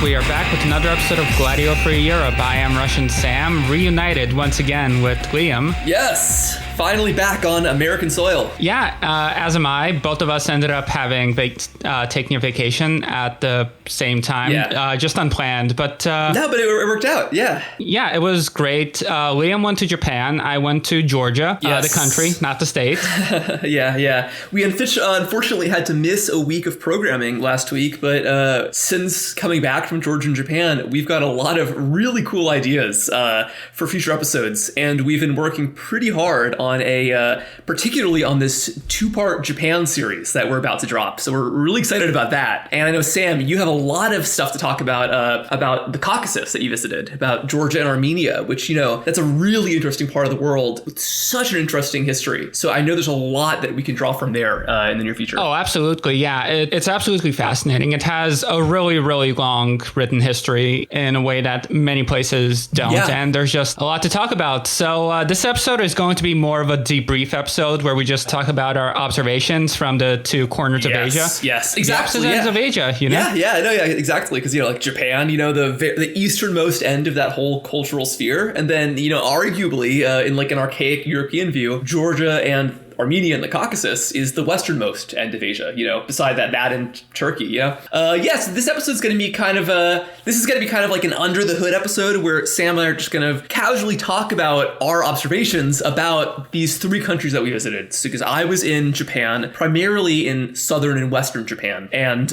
We are back with another episode of Gladio Free Europe. I am Russian Sam, reunited once again with Liam. Yes, finally back on American soil. Yeah, as am I. Both of us ended up having taking a vacation at the same time. Yeah. Just unplanned, but... No, but it worked out, yeah. Yeah, it was great. Liam went to Japan. I went to Georgia, Yes. the country, not the state. Yeah. We unfortunately had to miss a week of programming last week, but since coming back from Georgia and Japan, we've got a lot of really cool ideas for future episodes, and we've been working pretty hard on particularly on this 2-part Japan series that we're about to drop. So we're really excited about that. And I know, Sam, you have a lot of stuff to talk about the Caucasus that you visited, about Georgia and Armenia, which, you know, that's a really interesting part of the world with such an interesting history. So I know there's a lot that we can draw from there in the near future. Oh, absolutely. Yeah, it's absolutely fascinating. It has a really, really long written history in a way that many places don't. Yeah. And there's just a lot to talk about. So this episode is going to be more of a debrief episode where we just talk about our observations from the 2 corners of Asia. Yes, exactly. The opposite ends of Asia, you know? Yeah, exactly. Because, you know, like Japan, you know, the easternmost end of that whole cultural sphere. And then, you know, arguably, in like an archaic European view, Georgia and Armenia and the Caucasus is the westernmost end of Asia, you know, beside that and Turkey, yeah. So this episode's going to be kind of like an under the hood episode where Sam and I are just going to casually talk about our observations about these 3 countries that we visited. So, because I was in Japan, primarily in southern and western Japan, and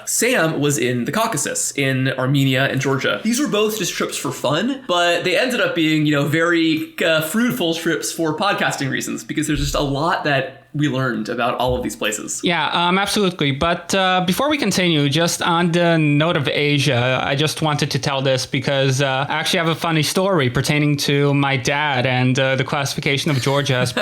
Sam was in the Caucasus, in Armenia and Georgia. These were both just trips for fun, but they ended up being, you know, very fruitful trips for podcasting reasons, because there's just a lot that we learned about all of these places. Yeah, absolutely. But before we continue, just on the note of Asia, I just wanted to tell this because I actually have a funny story pertaining to my dad and the classification of Georgia as...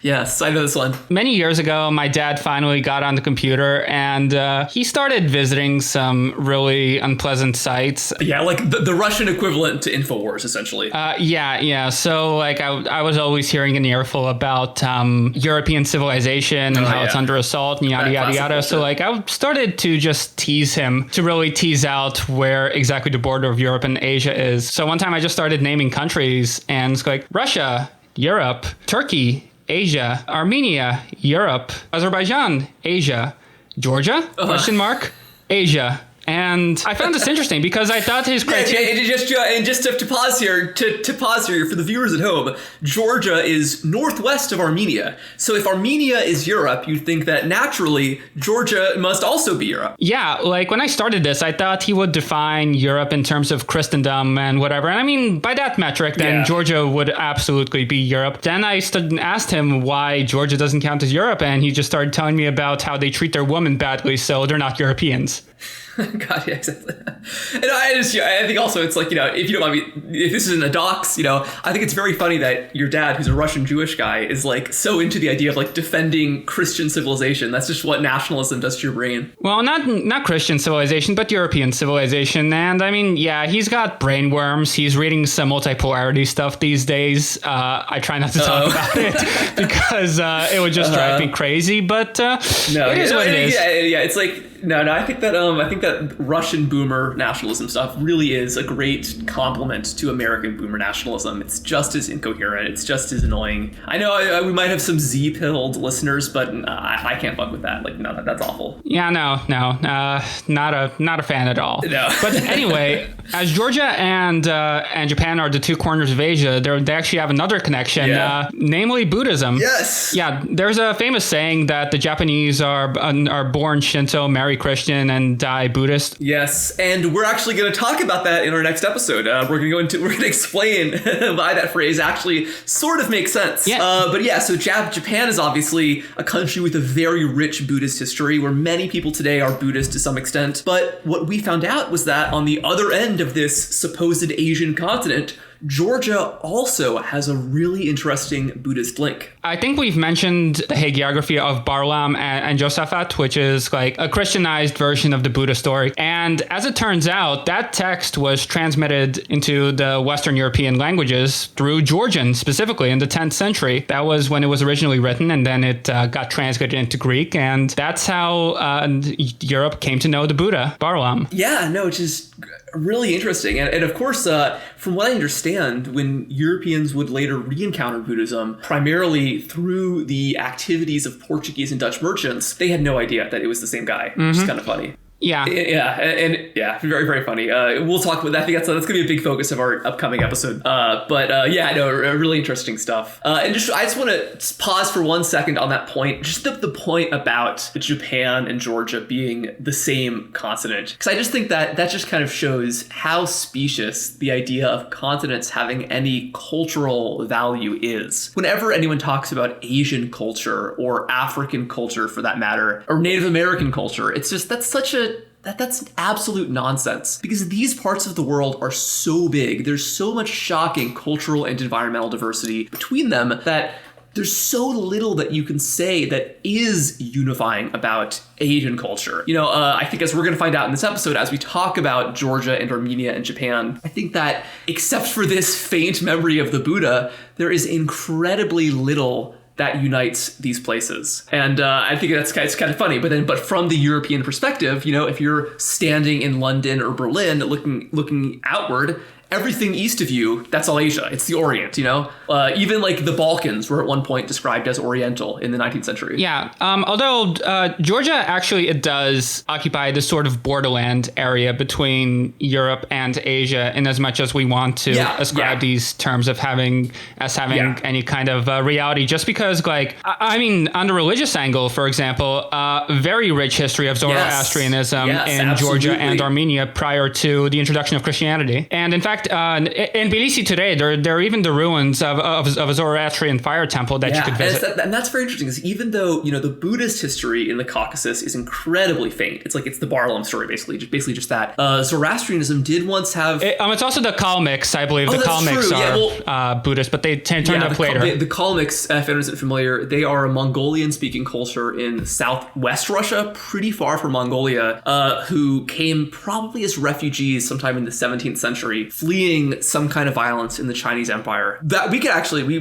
Yes, I know this one. Many years ago, my dad finally got on the computer and he started visiting some really unpleasant sites. Yeah, like the Russian equivalent to InfoWars, essentially. Yeah. So like I was always hearing an earful about European civilization and how it's under assault and yada, yada, yada. So like I started to just tease him to really tease out where exactly the border of Europe and Asia is. So one time I just started naming countries and it's like Russia, Europe, Turkey, Asia, Armenia, Europe, Azerbaijan, Asia, Georgia, question mark, Asia. And I found this interesting because I thought his criteria... And just to pause here, to pause here for the viewers at home, Georgia is northwest of Armenia. So if Armenia is Europe, you'd think that naturally Georgia must also be Europe. Yeah, like when I started this, I thought he would define Europe in terms of Christendom and whatever. And I mean, by that metric, then Georgia would absolutely be Europe. Then I asked him why Georgia doesn't count as Europe, and he just started telling me about how they treat their women badly, so they're not Europeans. God, yeah, exactly. And I think also it's like, you know, if you don't mind me, if this isn't a dox, you know, I think it's very funny that your dad, who's a Russian Jewish guy, is like so into the idea of like defending Christian civilization. That's just what nationalism does to your brain. Well, not Christian civilization, but European civilization. And I mean, yeah, he's got brain worms. He's reading some multipolarity stuff these days. I try not to talk about it because it would just drive me crazy. But it is what it is. Yeah, it's like... No, I think that Russian boomer nationalism stuff really is a great compliment to American boomer nationalism. It's just as incoherent. It's just as annoying. I know we might have some Z-pilled listeners, but I can't fuck with that. Like, no, that's awful. Yeah, no, not a fan at all. No. But anyway, as Georgia and Japan are the 2 corners of Asia, they actually have another connection, namely Buddhism. Yes. Yeah, there's a famous saying that the Japanese are born Shinto, marry Christian, and die Buddhist. Yes, and we're actually going to talk about that in our next episode. We're going to explain why that phrase actually sort of makes sense. Yeah. But yeah, so Japan is obviously a country with a very rich Buddhist history, where many people today are Buddhist to some extent. But what we found out was that on the other end of this supposed Asian continent, Georgia also has a really interesting Buddhist link. I think we've mentioned the hagiography of Barlaam and Josaphat, which is like a Christianized version of the Buddha story. And as it turns out, that text was transmitted into the Western European languages through Georgian, specifically in the 10th century. That was when it was originally written, and then it got translated into Greek. And that's how Europe came to know the Buddha, Barlaam. Yeah, no, which is really interesting. And of course, from what I understand, when Europeans would later re-encounter Buddhism, primarily through the activities of Portuguese and Dutch merchants, they had no idea that it was the same guy, which is kind of funny. Yeah. And very, very funny. We'll talk about that. I think that's going to be a big focus of our upcoming episode. Really interesting stuff. I just want to pause for 1 second on that point. Just the point about Japan and Georgia being the same continent. Because I just think that just kind of shows how specious the idea of continents having any cultural value is. Whenever anyone talks about Asian culture or African culture for that matter, or Native American culture, it's just, that's absolute nonsense, because these parts of the world are so big. There's so much shocking cultural and environmental diversity between them that there's so little that you can say that is unifying about Asian culture. I think, as we're going to find out in this episode, as we talk about Georgia and Armenia and Japan, I think that except for this faint memory of the Buddha, there is incredibly little that unites these places. And I think it's kind of funny. But from the European perspective, if you're standing in London or Berlin looking outward, everything east of you, that's all Asia. It's the Orient, even like the Balkans were at one point described as Oriental in the 19th century. Yeah. Although Georgia actually, it does occupy this sort of borderland area between Europe and Asia, in as much as we want to ascribe these terms of having any kind of reality, just because, like, I mean, on the religious angle, for example, very rich history of Zoroastrianism in absolutely. Georgia and Armenia prior to the introduction of Christianity. And in fact, in Tbilisi today, there are even the ruins of a Zoroastrian fire temple that you could visit. And that's very interesting, because even though, the Buddhist history in the Caucasus is incredibly faint, it's the Barlaam story, basically just that. Zoroastrianism did once have... It's also the Kalmyks, I believe. The Kalmyks are Buddhist, but they turned up later. The Kalmyks, if anyone isn't familiar, they are a Mongolian-speaking culture in southwest Russia, pretty far from Mongolia, who came probably as refugees sometime in the 17th century, fleeing some kind of violence in the Chinese Empire. That we could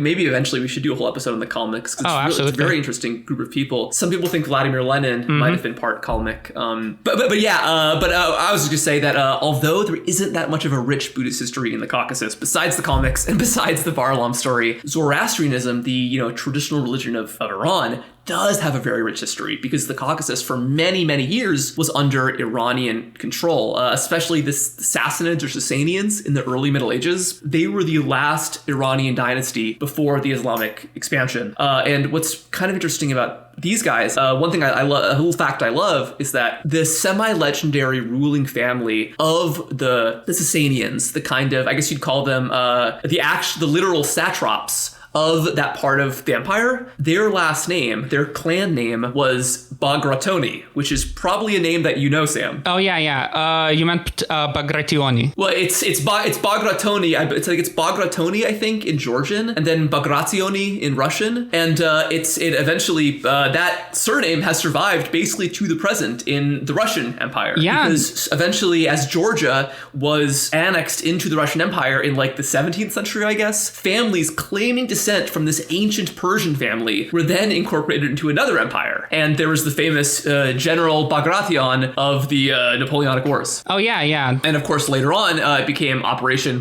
maybe eventually we should do a whole episode on the Kalmyks. It's a very interesting group of people. Some people think Vladimir Lenin might have been part Kalmyk. But I was just going to say that although there isn't that much of a rich Buddhist history in the Caucasus, besides the Kalmyks and besides the Barlaam story, Zoroastrianism, the traditional religion of Iran, does have a very rich history, because the Caucasus for many, many years was under Iranian control, especially the Sassanids or Sasanians in the early Middle Ages. They were the last Iranian dynasty before the Islamic expansion. And what's kind of interesting about these guys, one thing I love, a little fact I love, is that the semi-legendary ruling family of the Sasanians, the kind of, I guess you'd call them the literal satraps of that part of the empire, their last name, their clan name, was Bagratoni, which is probably a name that you know, Sam. Oh yeah. You meant Bagrationi. Well, it's Bagratoni. It's Bagratoni, I think, in Georgian, and then Bagrationi in Russian, and it eventually that surname has survived basically to the present in the Russian Empire. Yeah, because eventually, as Georgia was annexed into the Russian Empire in like the 17th century, I guess, families claiming descent from this ancient Persian family were then incorporated into another empire. And there was the famous General Bagration of the Napoleonic Wars. Oh, yeah. And of course, later on, it became Operation Bagration.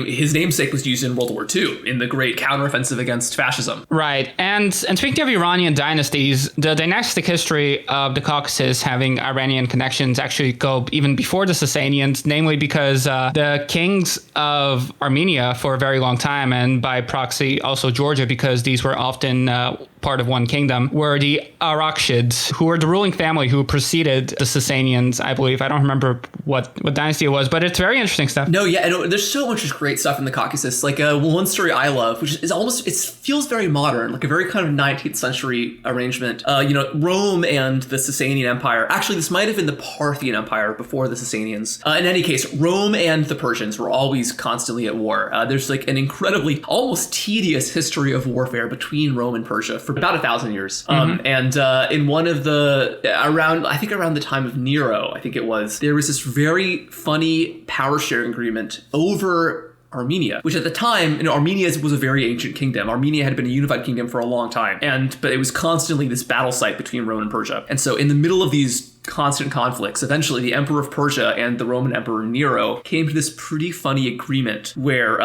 His namesake was used in World War II in the great counteroffensive against fascism. Right. And speaking of Iranian dynasties, the dynastic history of the Caucasus having Iranian connections actually go even before the Sasanians, namely because the kings of Armenia for a very long time, and by proxy also Georgia, because these were often part of one kingdom, were the Arakshids, who were the ruling family who preceded the Sasanians, I believe. I don't remember what dynasty it was, but it's very interesting stuff. No, yeah, and there's so much great stuff in the Caucasus. Like one story I love, which is almost, it feels very modern, like a very kind of 19th century arrangement. Rome and the Sasanian Empire. Actually, this might have been the Parthian Empire before the Sasanians. In any case, Rome and the Persians were always constantly at war. There's like an incredibly, almost tedious history of warfare between Rome and Persia for about 1,000 years. And in one of the, around the time of Nero, I think it was, there was this very funny power sharing agreement over Armenia, which at the time, Armenia was a very ancient kingdom. Armenia had been a unified kingdom for a long time, but it was constantly this battle site between Rome and Persia. And so in the middle of these constant conflicts, eventually the Emperor of Persia and the Roman Emperor Nero came to this pretty funny agreement where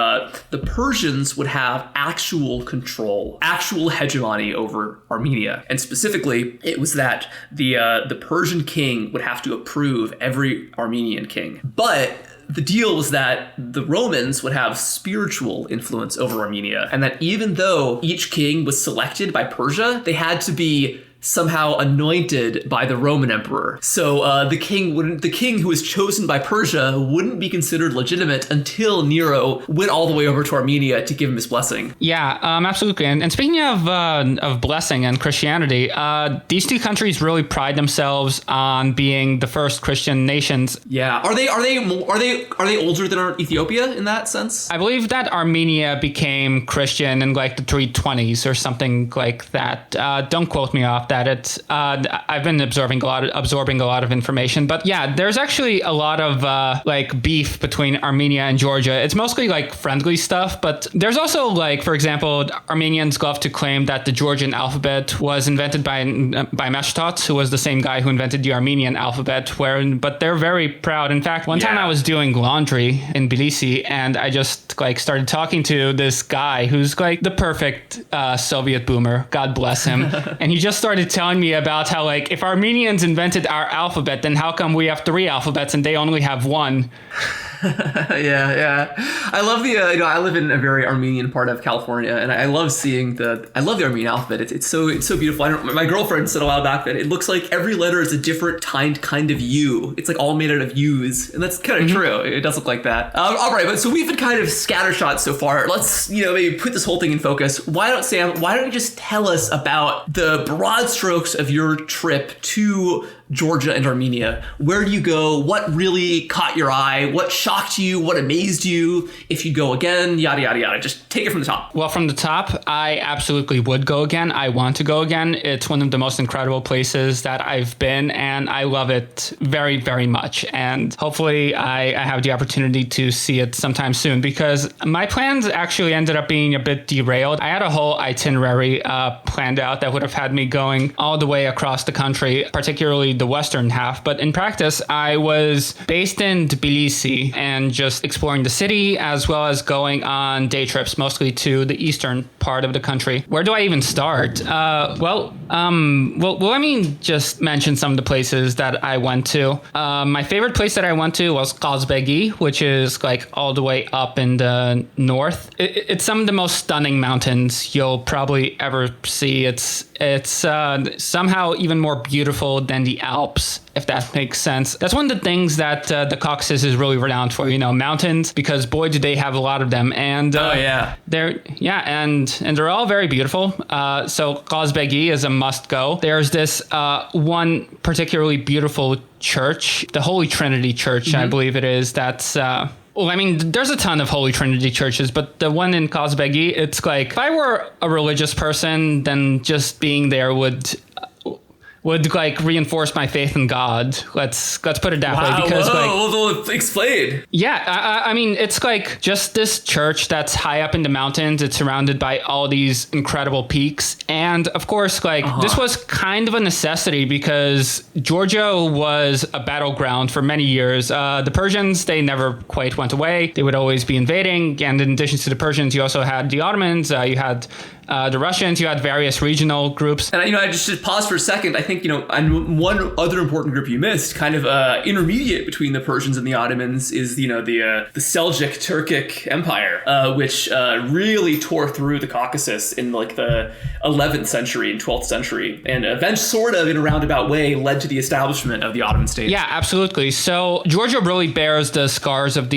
the Persians would have actual control, actual hegemony over Armenia. And specifically, it was that the Persian king would have to approve every Armenian king. But the deal was that the Romans would have spiritual influence over Armenia, and that even though each king was selected by Persia, they had to be somehow anointed by the Roman emperor. So the king who was chosen by Persia wouldn't be considered legitimate until Nero went all the way over to Armenia to give him his blessing. Yeah, absolutely. And speaking of blessing and Christianity, these two countries really pride themselves on being the first Christian nations. Yeah, are they older than Ethiopia in that sense? I believe that Armenia became Christian in like the 320s or something like that. Don't quote me off that. I've been absorbing a lot of information, but yeah, there's actually a lot of like beef between Armenia and Georgia. It's mostly like friendly stuff, but there's also like, for example, Armenians love to claim that the Georgian alphabet was invented by Meshtot, who was the same guy who invented the Armenian alphabet. But they're very proud. In fact, one time I was doing laundry in Tbilisi, and I just like started talking to this guy who's like the perfect Soviet boomer, God bless him, and he just started telling me about how, like, if Armenians invented our alphabet, then how come we have 3 alphabets and they only have 1? Yeah. I love I live in a very Armenian part of California, and I love seeing I love the Armenian alphabet. It's so beautiful. My girlfriend said a while back that it looks like every letter is a different kind of U. It's like all made out of U's, and that's kind of true. It does look like that. All right, but so we've been kind of scattershot so far. Let's maybe put this whole thing in focus. Why don't you just tell us about the broad strokes of your trip to Georgia and Armenia? Where do you go? What really caught your eye? What shocked you? What amazed you? If you go again, yada, yada, yada. Just take it from the top. Well, from the top, I absolutely would go again. I want to go again. It's one of the most incredible places that I've been, and I love it very, very much. And hopefully I have the opportunity to see it sometime soon, because my plans actually ended up being a bit derailed. I had a whole itinerary planned out that would have had me going all the way across the country, particularly the western half. But in practice, I was based in Tbilisi and just exploring the city, as well as going on day trips, mostly to the eastern part of the country. Where do I even start? Well, let me just mention some of the places that I went to. My favorite place that I went to was Kazbegi, which is like all the way up in the north. It's some of the most stunning mountains you'll probably ever see. It's somehow even more beautiful than the Alps, if that makes sense. That's one of the things that the Caucasus is really renowned for, mountains, because boy, do they have a lot of them. And they're all very beautiful. So Kazbegi is a must go. There's this one particularly beautiful church, the Holy Trinity Church, I believe it is. That's well, I mean, there's a ton of Holy Trinity churches, but the one in Kazbegi, it's like, if I were a religious person, then just being there would like reinforce my faith in God. Let's put it that way. Because explain. Yeah, I mean, it's like just this church that's high up in the mountains. It's surrounded by all these incredible peaks. And of course, this was kind of a necessity because Georgia was a battleground for many years. The Persians, they never quite went away. They would always be invading. And in addition to the Persians, you also had the Ottomans, you had the Russians, you had various regional groups. And I just should pause for a second. I think think, and one other important group you missed, kind of intermediate between the Persians and the Ottomans, is, the Seljuk Turkic Empire, which really tore through the Caucasus in like the 11th century and 12th century, and eventually sort of in a roundabout way led to the establishment of the Ottoman state. Yeah, absolutely. So Georgia really bears the scars of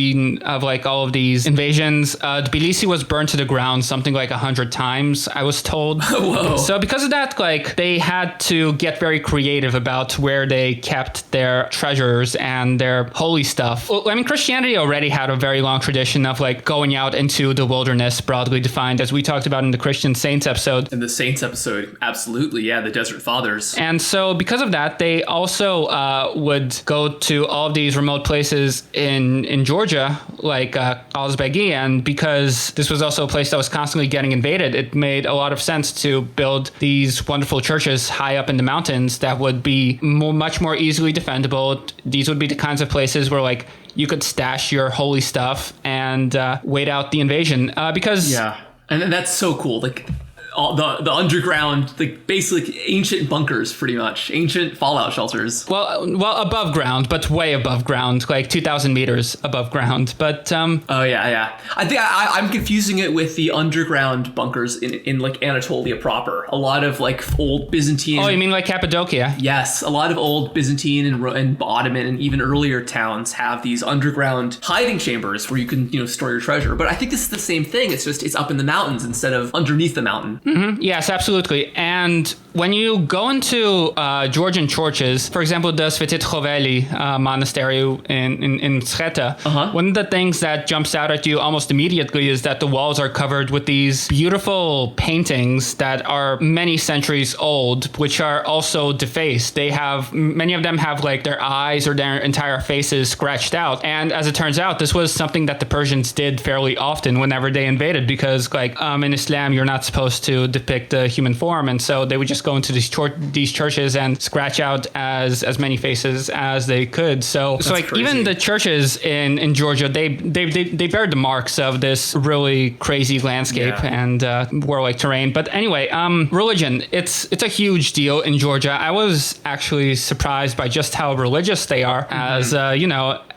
all of these invasions. Tbilisi was burned to the ground something like 100 times, I was told. Whoa. So because of that, like, they had to get very creative about where they kept their treasures and their holy stuff. Well, I mean, Christianity already had a very long tradition of like going out into the wilderness, broadly defined, as we talked about in the Christian Saints episode. In the Saints episode, absolutely, yeah, the Desert Fathers. And so because of that, they also would go to all of these remote places in Georgia, like Alsbegi, and because this was also a place that was constantly getting invaded, it made a lot of sense to build these wonderful churches high up in the mountains that would be much more easily defendable. These would be the kinds of places where like you could stash your holy stuff and wait out the invasion. Because yeah, and that's so cool. Like all the underground, like basically ancient bunkers, pretty much ancient fallout shelters. Well, above ground, but way above ground, like 2,000 meters above ground. But oh yeah. I think I'm confusing it with the underground bunkers in like Anatolia proper. A lot of like old Byzantine. Oh, you mean like Cappadocia? Yes, a lot of old Byzantine and Ottoman and even earlier towns have these underground hiding chambers where you can store your treasure. But I think this is the same thing. It's just it's up in the mountains instead of underneath the mountain. Mm-hmm. Yes, absolutely. And when you go into Georgian churches, for example, the Svetit Choveli monastery in Sreta, one of the things that jumps out at you almost immediately is that the walls are covered with these beautiful paintings that are many centuries old, which are also defaced. Many of them have like their eyes or their entire faces scratched out. And as it turns out, this was something that the Persians did fairly often whenever they invaded, because like in Islam, you're not supposed to depict the human form, and so they would just go into these churches and scratch out as many faces as they could. So like crazy. Even the churches in Georgia, they bear the marks of this really crazy landscape and warlike terrain. But anyway, religion, it's a huge deal in Georgia. I was actually surprised by just how religious they are, as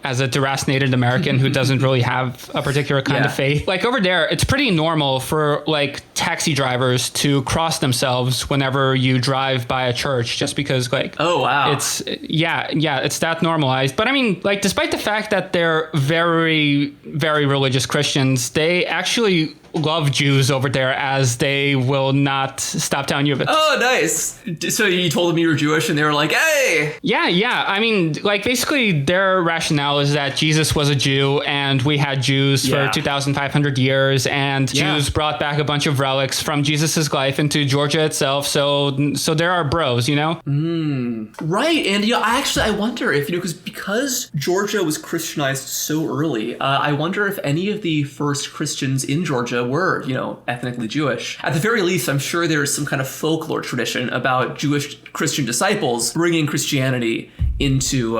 as a deracinated American who doesn't really have a particular kind of faith. Like over there, it's pretty normal for like taxi drivers to cross themselves whenever you drive by a church, just because like, oh wow, it's it's that normalized. But I mean, like, despite the fact that they're very, very religious Christians, they actually love Jews over there, as they will not stop telling you of it. Oh, nice. So you told them you were Jewish and they were like, hey. Yeah. I mean, like, basically their rationale is that Jesus was a Jew and we had Jews for 2,500 years, and Jews brought back a bunch of relics from Jesus's life into Georgia itself. So there are bros, Right. And I wonder if, because Georgia was Christianized so early, I wonder if any of the first Christians in Georgia were, ethnically Jewish. At the very least, I'm sure there's some kind of folklore tradition about Jewish Christian disciples bringing Christianity into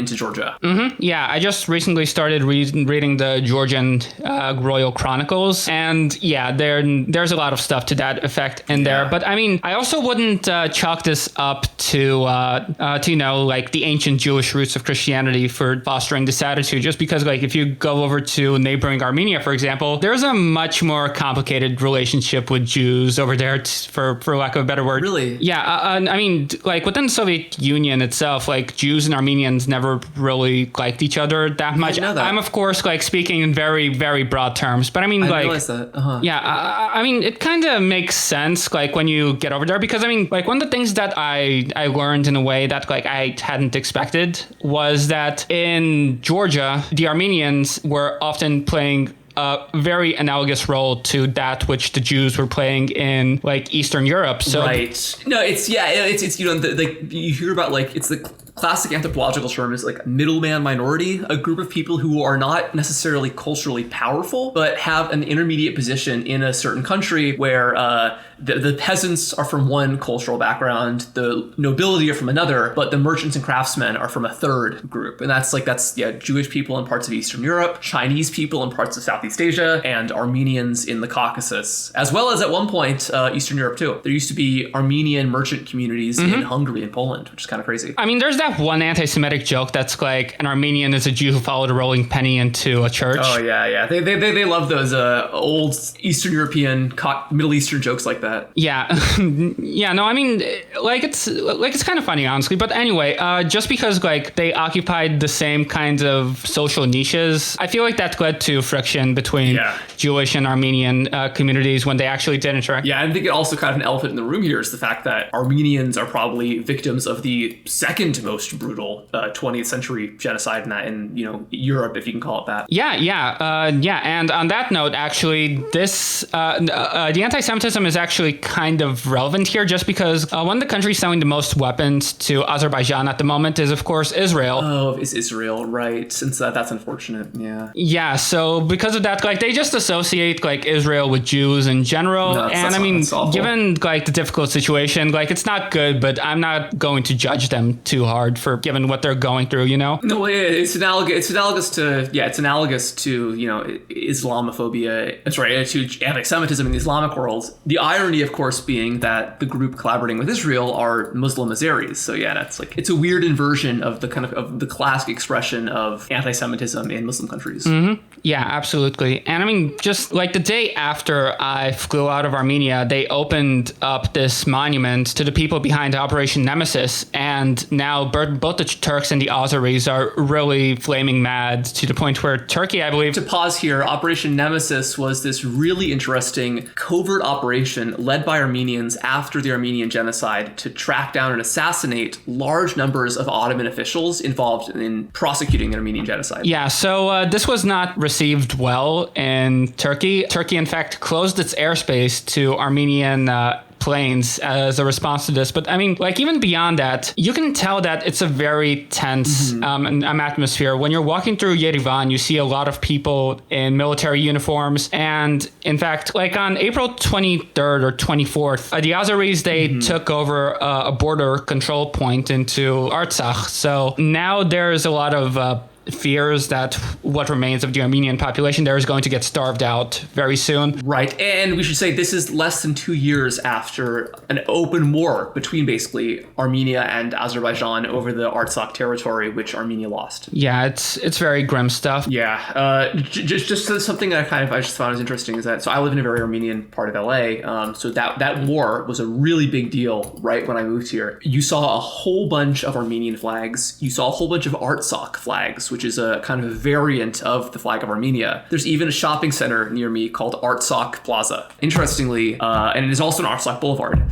Georgia. Mm-hmm. Yeah, I just recently started reading the Georgian Royal Chronicles, and there's a lot of stuff to that effect in there. But I mean, I also wouldn't chalk this up to like the ancient Jewish roots of Christianity for fostering this attitude, just because like if you go over to neighboring Armenia, for example, there's a much more complicated relationship with Jews over there, for lack of a better word. Really? Yeah, I mean, like within the Soviet Union itself, like Jews and Armenians never really liked each other that much. I know that. I'm of course like speaking in very, very broad terms, but I mean, I realize that. I mean, it kind of makes sense like when you get over there, because I mean, like one of the things that I learned in a way that like I hadn't expected was that in Georgia, the Armenians were often playing a very analogous role to that which the Jews were playing in like Eastern Europe. So right. No, it's you hear about like it's the classic anthropological term is like middleman minority, a group of people who are not necessarily culturally powerful, but have an intermediate position in a certain country where the peasants are from one cultural background, the nobility are from another, but the merchants and craftsmen are from a third group. And that's Jewish people in parts of Eastern Europe, Chinese people in parts of Southeast Asia, and Armenians in the Caucasus, as well as at one point, Eastern Europe too. There used to be Armenian merchant communities in Hungary and Poland, which is kind of crazy. I mean, there's that one anti-Semitic joke that's like an Armenian is a Jew who followed a rolling penny into a church. Oh yeah. They love those old Eastern European, Middle Eastern jokes like that. Yeah. Yeah, no, I mean, it's kind of funny, honestly. But anyway, just because like they occupied the same kinds of social niches, I feel like that led to friction between Jewish and Armenian communities when they actually did interact. Yeah, I think it also kind of an elephant in the room here is the fact that Armenians are probably victims of the second most brutal 20th century genocide in Europe, if you can call it that. Yeah. And on that note, actually, this the anti-Semitism is actually kind of relevant here, just because one of the countries selling the most weapons to Azerbaijan at the moment is, of course, Israel. Oh, it's Israel, right? Since that's unfortunate. Yeah. Yeah. So because of that, like they just associate like Israel with Jews in general, given like the difficult situation, like it's not good, but I'm not going to judge them too hard for given what they're going through, No, it's analogous to Islamophobia. Sorry, to anti-Semitism in the Islamic world. The irony, of course, being that the group collaborating with Israel are Muslim Azeris. So yeah, it's a weird inversion of the kind of the classic expression of anti-Semitism in Muslim countries. Mm-hmm. Yeah, absolutely. And I mean, just like the day after I flew out of Armenia, they opened up this monument to the people behind Operation Nemesis. And now both the Turks and the Azeris are really flaming mad to the point where Turkey, I believe... To pause here, Operation Nemesis was this really interesting covert operation led by Armenians after the Armenian genocide to track down and assassinate large numbers of Ottoman officials involved in prosecuting the Armenian genocide. Yeah, so this was not received well in Turkey. Turkey, in fact, closed its airspace to Armenian planes as a response to this. But I mean, like even beyond that, you can tell that it's a very tense atmosphere. When you're walking through Yerevan, you see a lot of people in military uniforms. And in fact, like on April 23rd or 24th, the Azeris, they took over a border control point into Artsakh. So now there's a lot of fears that what remains of the Armenian population there is going to get starved out very soon. Right. And we should say this is less than 2 years after an open war between basically Armenia and Azerbaijan over the Artsakh territory, which Armenia lost. Yeah, it's very grim stuff. Yeah. Just something that I just found interesting is that, so I live in a very Armenian part of LA. So that war was a really big deal right when I moved here. You saw a whole bunch of Armenian flags. You saw a whole bunch of Artsakh flags, which is a kind of a variant of the flag of Armenia. There's even a shopping center near me called Artsakh Plaza. Interestingly, and it is also an Artsakh Boulevard.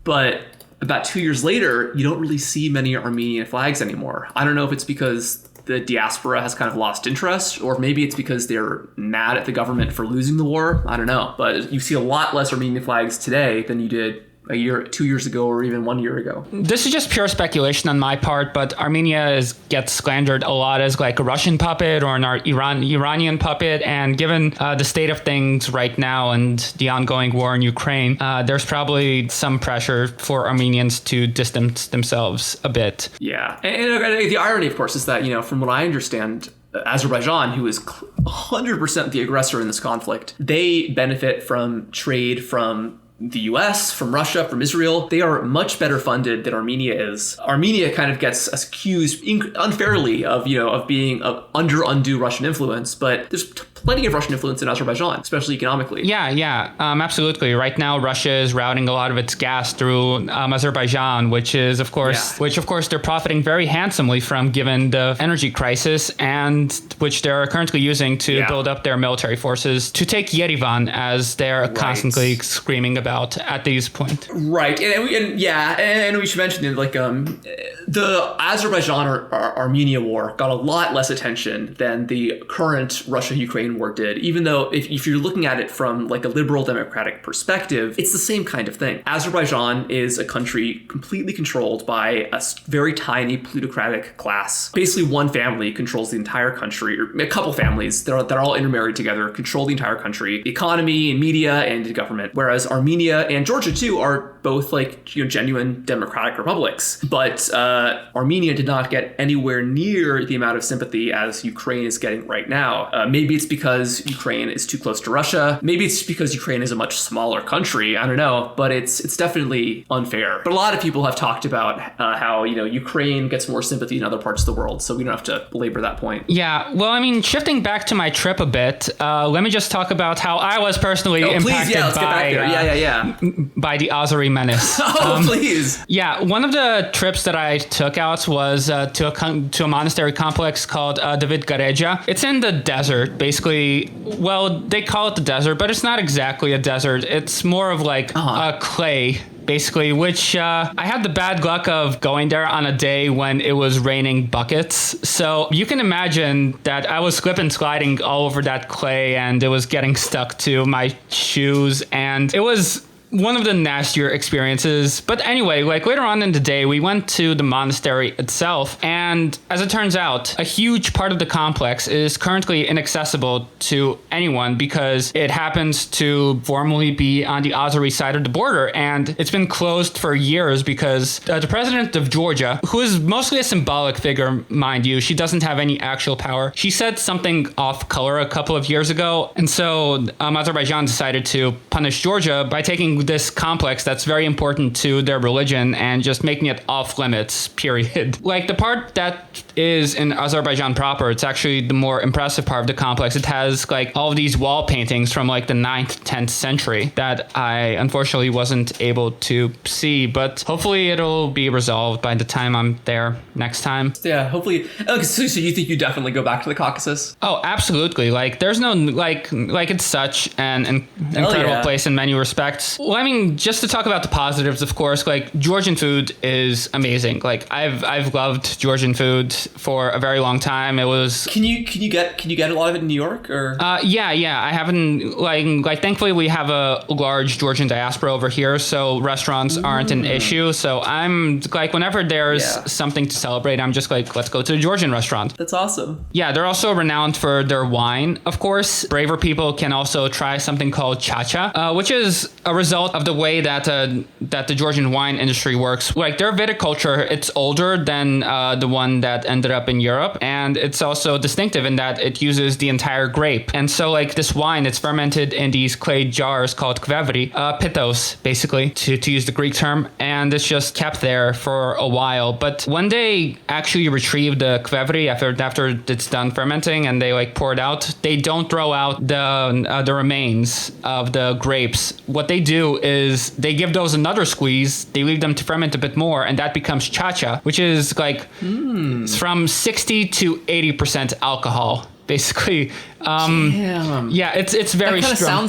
But about 2 years later, you don't really see many Armenian flags anymore. I don't know if it's because the diaspora has kind of lost interest, or maybe it's because they're mad at the government for losing the war. I don't know. But you see a lot less Armenian flags today than you did a year, 2 years ago, or even 1 year ago. This is just pure speculation on my part, but Armenia gets slandered a lot as like a Russian puppet or an Iranian puppet. And given the state of things right now and the ongoing war in Ukraine, there's probably some pressure for Armenians to distance themselves a bit. Yeah. And the irony, of course, is that, from what I understand, Azerbaijan, who is 100% the aggressor in this conflict, they benefit from trade from the US, from Russia, from Israel. They are much better funded than Armenia is. Armenia kind of gets accused unfairly of being under undue Russian influence, but there's plenty of Russian influence in Azerbaijan, especially economically. Yeah, absolutely. Right now, Russia is routing a lot of its gas through Azerbaijan, which of course they're profiting very handsomely from, given the energy crisis, and which they're currently using to build up their military forces to take Yerevan, as they're constantly screaming about at this point. Right, and we should mention that the Azerbaijan or Armenia war got a lot less attention than the current Russia-Ukraine Crimean War did, even though if you're looking at it from like a liberal democratic perspective, it's the same kind of thing. Azerbaijan is a country completely controlled by a very tiny plutocratic class. Basically, one family controls the entire country, or a couple families that are all intermarried together, control the entire country, the economy and media and the government. Whereas Armenia and Georgia too are both like genuine democratic republics. But Armenia did not get anywhere near the amount of sympathy as Ukraine is getting right now. Maybe it's because Ukraine is too close to Russia. Maybe it's because Ukraine is a much smaller country. I don't know, but it's definitely unfair. But a lot of people have talked about how Ukraine gets more sympathy in other parts of the world, so we don't have to belabor that point. Yeah, well, I mean, shifting back to my trip a bit, let me just talk about how I was personally impacted let's get back there. By the Azeri menace. Please. Yeah, one of the trips that I took out was to a monastery complex called David Gareja. It's in the desert, basically. Well, they call it the desert, but it's not exactly a desert. It's more of like a clay, basically, which I had the bad luck of going there on a day when it was raining buckets. So you can imagine that I was slip and sliding all over that clay, and it was getting stuck to my shoes, and it was one of the nastier experiences. But anyway, like later on in the day, we went to the monastery itself. And as it turns out, a huge part of the complex is currently inaccessible to anyone because it happens to formally be on the Azeri side of the border. And it's been closed for years because the president of Georgia, who is mostly a symbolic figure, mind you, she doesn't have any actual power. She said something off color a couple of years ago. And so Azerbaijan decided to punish Georgia by taking this complex that's very important to their religion and just making it off limits, period. Like the part that is in Azerbaijan proper, it's actually the more impressive part of the complex. It has like all of these wall paintings from like the 9th, 10th century that I unfortunately wasn't able to see, but hopefully it'll be resolved by the time I'm there next time. Yeah, hopefully. So you think you definitely go back to the Caucasus? Oh, absolutely. Like there's no like it's such an incredible place in many respects. Well, I mean, just to talk about the positives, of course, like Georgian food is amazing. Like I've loved Georgian food for a very long time. It was. Can you get a lot of it in New York or? Yeah. I haven't like thankfully we have a large Georgian diaspora over here, so restaurants aren't an issue. So I'm like whenever there's something to celebrate, I'm just like, let's go to a Georgian restaurant. That's awesome. Yeah, they're also renowned for their wine. Of course, braver people can also try something called chacha, which is a result of the way that the Georgian wine industry works. Like their viticulture, it's older than the one that ended up in Europe, and it's also distinctive in that it uses the entire grape. And so like this wine, it's fermented in these clay jars called kvevri, pithos, basically, to use the Greek term, and it's just kept there for a while. But when they actually retrieve the kvevri after it's done fermenting and they like pour it out, they don't throw out the remains of the grapes. What they do is they give those another squeeze, they leave them to ferment a bit more, and that becomes chacha, which is like from 60 to 80% alcohol, basically. Yeah, it's very that strong.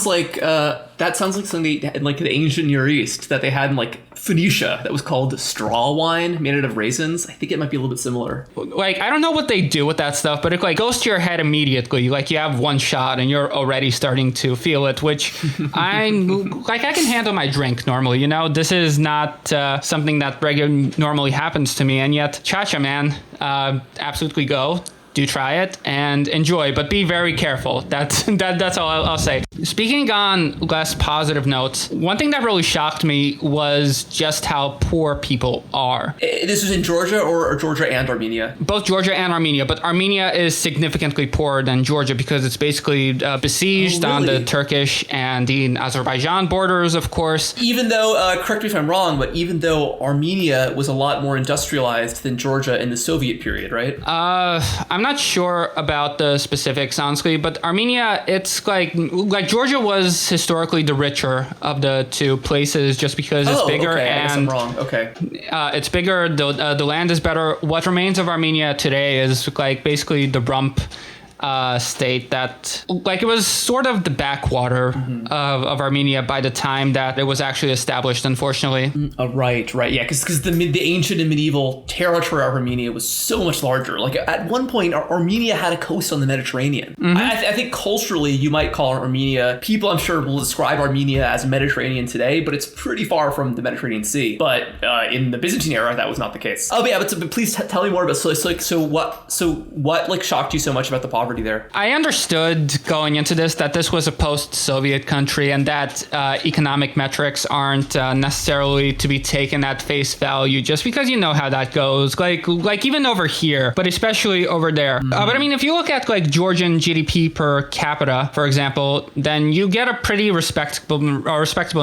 That sounds like something they had in like the ancient Near East that they had in like Phoenicia that was called straw wine made out of raisins. I think it might be a little bit similar. Like, I don't know what they do with that stuff, but it like goes to your head immediately. Like you have one shot and you're already starting to feel it, which I can handle my drink normally, you know? This is not something that normally happens to me, and yet chacha, man, absolutely go. Do try it and enjoy, but be very careful. That's all I'll say. Speaking on less positive notes, one thing that really shocked me was just how poor people are. This was in Georgia or Georgia and Armenia? Both Georgia and Armenia, but Armenia is significantly poorer than Georgia because it's basically besieged on the Turkish and the Azerbaijan borders, of course. Even though, correct me if I'm wrong, but even though Armenia was a lot more industrialized than Georgia in the Soviet period, right? I'm not sure about the specifics, honestly, but Armenia, it's like Georgia was historically the richer of the two places just because it's bigger. Okay. And I guess I'm wrong. Okay. It's bigger. The land is better. What remains of Armenia today is like basically the rump state that, like, it was sort of the backwater of Armenia by the time that it was actually established, unfortunately. Right. Yeah, because the ancient and medieval territory of Armenia was so much larger. Like, at one point, Armenia had a coast on the Mediterranean. I think culturally, you might call Armenia, people I'm sure will describe Armenia as Mediterranean today, but it's pretty far from the Mediterranean Sea. But in the Byzantine era, that was not the case. Oh, but yeah, but please tell me more about, what like shocked you so much about the poverty there? I understood going into this that this was a post-Soviet country and that economic metrics aren't necessarily to be taken at face value just because you know how that goes. Like even over here, but especially over there. But I mean, if you look at like Georgian GDP per capita, for example, then you get a pretty respectable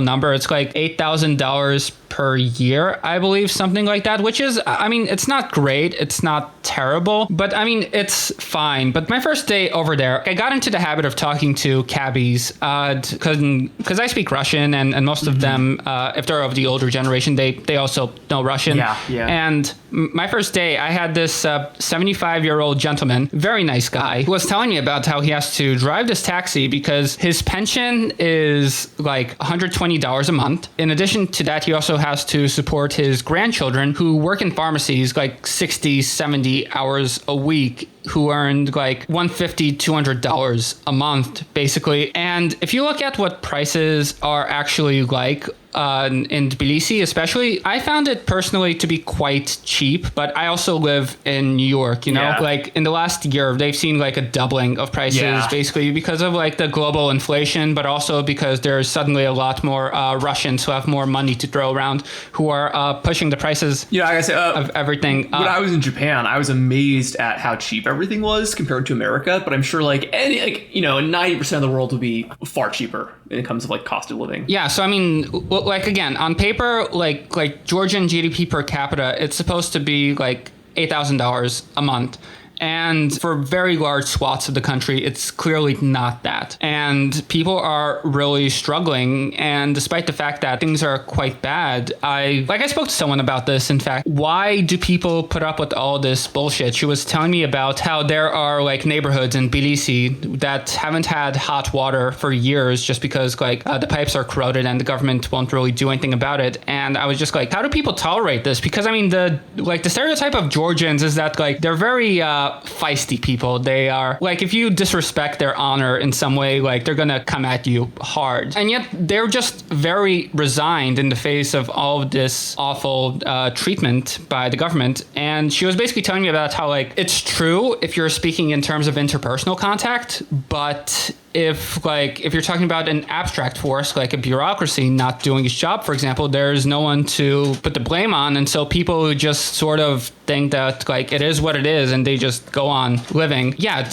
number. It's like $8,000 per year, I believe, something like that, which is, I mean, it's not great. It's not terrible, but I mean, it's fine. But my first day over there, I got into the habit of talking to cabbies because I speak Russian and most of them, if they're of the older generation, they also know Russian. Yeah. And my first day, I had this 75-year-old gentleman, very nice guy, who was telling me about how he has to drive this taxi because his pension is like $120 a month. In addition to that, he also has to support his grandchildren who work in pharmacies like 60, 70 hours a week, who earned like $150, $200 a month, basically. And if you look at what prices are actually like in Tbilisi especially, I found it personally to be quite cheap, but I also live in New York, you know, like in the last year, they've seen like a doubling of prices basically because of like the global inflation, but also because there's suddenly a lot more Russians who have more money to throw around who are pushing the prices of everything. When I was in Japan, I was amazed at how cheap everything was compared to America, but I'm sure 90% of the world would be far cheaper when it comes to like cost of living. Yeah, so I mean, like again, on paper, like Georgian GDP per capita, it's supposed to be like $8,000 a month. And for very large swaths of the country, it's clearly not that. And people are really struggling. And despite the fact that things are quite bad, I spoke to someone about this, in fact. Why do people put up with all this bullshit? She was telling me about how there are like neighborhoods in Tbilisi that haven't had hot water for years just because like the pipes are corroded and the government won't really do anything about it. And I was just like, how do people tolerate this? Because I mean, the stereotype of Georgians is that like they're very feisty people. They are like, if you disrespect their honor in some way, like they're gonna come at you hard. And yet they're just very resigned in the face of all of this awful treatment by the government. And she was basically telling me about how like it's true if you're speaking in terms of interpersonal contact, but if you're talking about an abstract force, like a bureaucracy not doing its job, for example, there's no one to put the blame on. And so people just sort of think that like it is what it is and they just go on living. Yeah.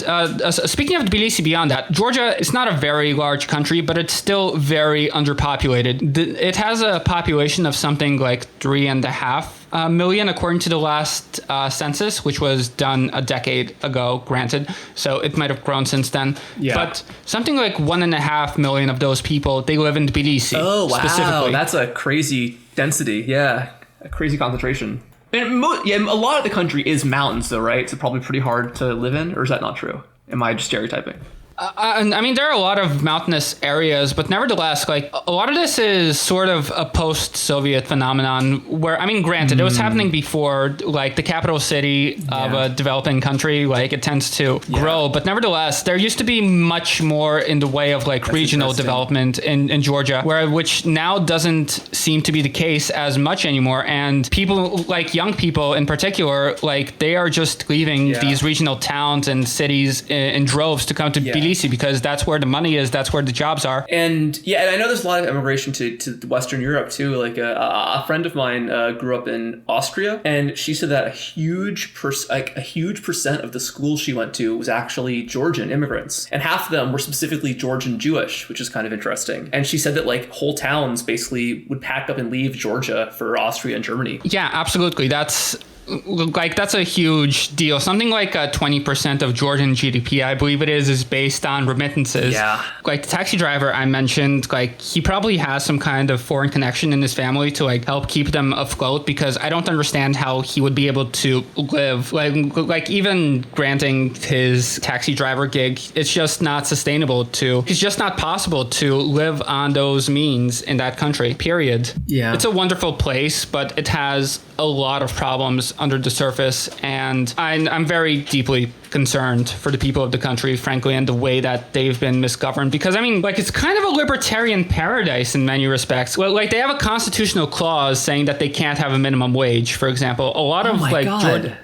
Speaking of Tbilisi, beyond that, Georgia is not a very large country, but it's still very underpopulated. It has a population of something like 3.5 million, according to the last census, which was done a decade ago, granted. So it might have grown since then. Yeah. But something like 1.5 million of those people, they live in Tbilisi. Oh, wow. That's a crazy density. Yeah. A crazy concentration. And a lot of the country is mountains, though, right? So probably pretty hard to live in, or is that not true? Am I just stereotyping? I mean, there are a lot of mountainous areas, but nevertheless, like a lot of this is sort of a post-Soviet phenomenon where, I mean, granted, it was happening before, like the capital city of a developing country, like it tends to grow. But nevertheless, there used to be much more in the way of like regional development in Georgia, which now doesn't seem to be the case as much anymore. And people, like young people in particular, like they are just leaving these regional towns and cities in droves to come to Tbilisi because that's where the money is, that's where the jobs are. And I know there's a lot of immigration to Western Europe too. Like a friend of mine grew up in Austria, and she said that a huge percent of the school she went to was actually Georgian immigrants, and half of them were specifically Georgian Jewish, which is kind of interesting. And she said that like whole towns basically would pack up and leave Georgia for Austria and Germany. Yeah, absolutely. That's like that's a huge deal. Something like 20% of Georgian GDP, I believe it is based on remittances. Yeah. Like the taxi driver I mentioned, like he probably has some kind of foreign connection in his family to like help keep them afloat, because I don't understand how he would be able to live. Like even granting his taxi driver gig, it's just not sustainable to. It's just not possible to live on those means in that country. Period. Yeah. It's a wonderful place, but it has a lot of problems under the surface, and I'm very deeply concerned for the people of the country, frankly, and the way that they've been misgoverned. Because I mean, like, it's kind of a libertarian paradise in many respects. Well, like they have a constitutional clause saying that they can't have a minimum wage, for example. A lot of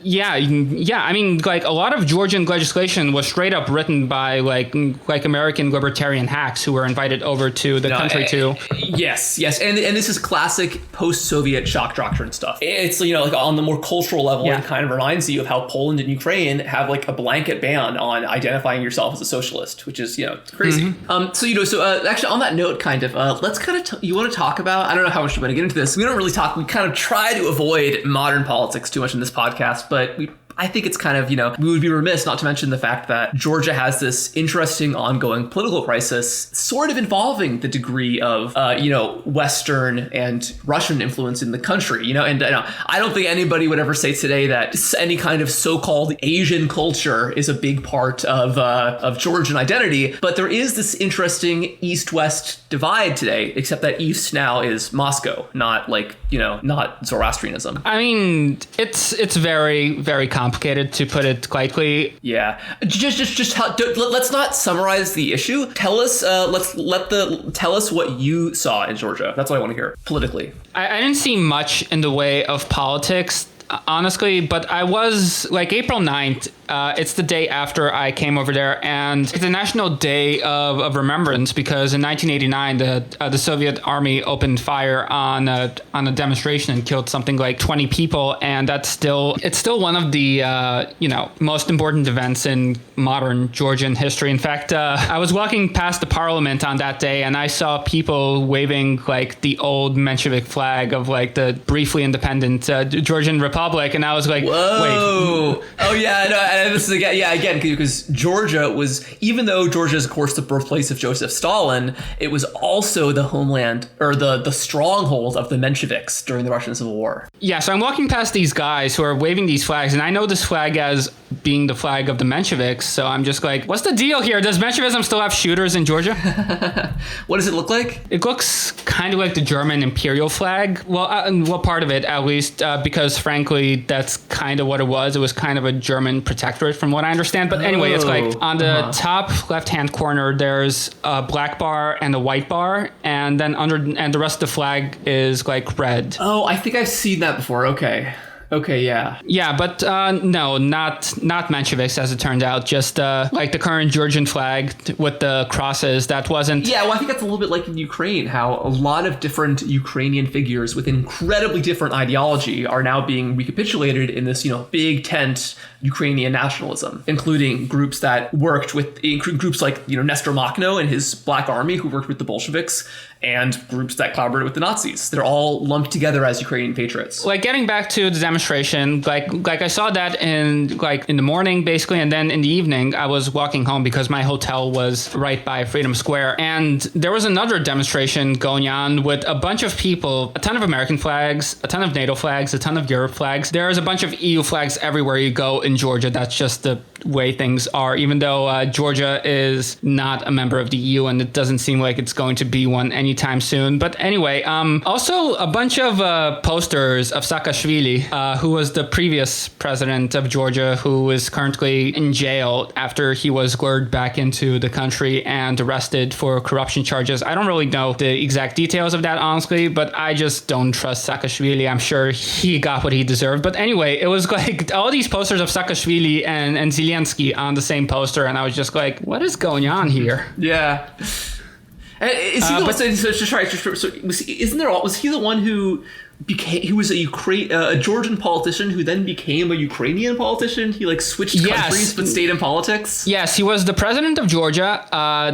yeah. I mean, like a lot of Georgian legislation was straight up written by like American libertarian hacks who were invited over to the country to. Yes, and this is classic post-Soviet shock doctrine stuff. It's, you know, like on the more cultural level, it kind of reminds you of how Poland and Ukraine have like a blanket ban on identifying yourself as a socialist, which is, you know, crazy. So actually on that note, kind of, let's kind of, you want to talk about, I don't know how much you want to get into this. We don't really talk, we kind of try to avoid modern politics too much in this podcast, but I think it's kind of, you know, we would be remiss not to mention the fact that Georgia has this interesting ongoing political crisis sort of involving the degree of, you know, Western and Russian influence in the country, you know, and I don't think anybody would ever say today that any kind of so-called Asian culture is a big part of Georgian identity. But there is this interesting East-West divide today, except that East now is Moscow, not like, you know, not Zoroastrianism. I mean, it's very, very complicated, to put it lightly. Yeah, just let's not summarize the issue. Tell us, tell us what you saw in Georgia. That's what I want to hear politically. I didn't see much in the way of politics, honestly, but I was like April 9th. It's the day after I came over there, and it's a national day of remembrance, because in 1989 the Soviet army opened fire on a demonstration and killed something like 20 people, and it's still one of the you know, most important events in modern Georgian history. In fact, I was walking past the parliament on that day, and I saw people waving like the old Menshevik flag of like the briefly independent Georgian Republic, and I was like, whoa. Wait. Oh yeah, no. And this is again, because Georgia was, even though Georgia is of course the birthplace of Joseph Stalin, it was also the homeland, or the stronghold of the Mensheviks during the Russian Civil War. Yeah, so I'm walking past these guys who are waving these flags, and I know this flag as being the flag of the Mensheviks, so I'm just like, what's the deal here? Does Menshevism still have shooters in Georgia? What does it look like? It looks kind of like the German imperial flag. Well, part of it, at least, because frankly, that's kind of what it was. It was kind of a German protectorate, from what I understand. But anyway, it's like on the top left-hand corner, there's a black bar and a white bar, and then and the rest of the flag is like red. Oh, I think I've seen that before. Okay, yeah. Yeah, but no, not Mensheviks, as it turned out. Just like the current Georgian flag with the crosses. That wasn't... Yeah, well, I think that's a little bit like in Ukraine, how a lot of different Ukrainian figures with incredibly different ideology are now being recapitulated in this, you know, big tent Ukrainian nationalism, including groups that worked with, groups like, you know, Nestor Makhno and his Black Army, who worked with the Bolsheviks, and groups that collaborated with the Nazis. They're all lumped together as Ukrainian patriots. Like, getting back to the demonstration, like I saw that in the morning, basically, and then in the evening, I was walking home because my hotel was right by Freedom Square, and there was another demonstration going on with a bunch of people, a ton of American flags, a ton of NATO flags, a ton of Europe flags. There's a bunch of EU flags everywhere you go in Georgia. That's just the way things are, even though Georgia is not a member of the EU, and it doesn't seem like it's going to be one anytime soon. But anyway, also a bunch of posters of Saakashvili, who was the previous president of Georgia, who is currently in jail after he was lured back into the country and arrested for corruption charges. I don't really know the exact details of that, honestly, but I just don't trust Saakashvili. I'm sure he got what he deserved. But anyway, it was like all these posters of Saakashvili and Zelensky on the same poster, and I was just like, what is going on here? Yeah. Is he was he the one who he was a Georgian politician who then became a Ukrainian politician. He like switched countries but stayed in politics. Yes, he was the president of Georgia.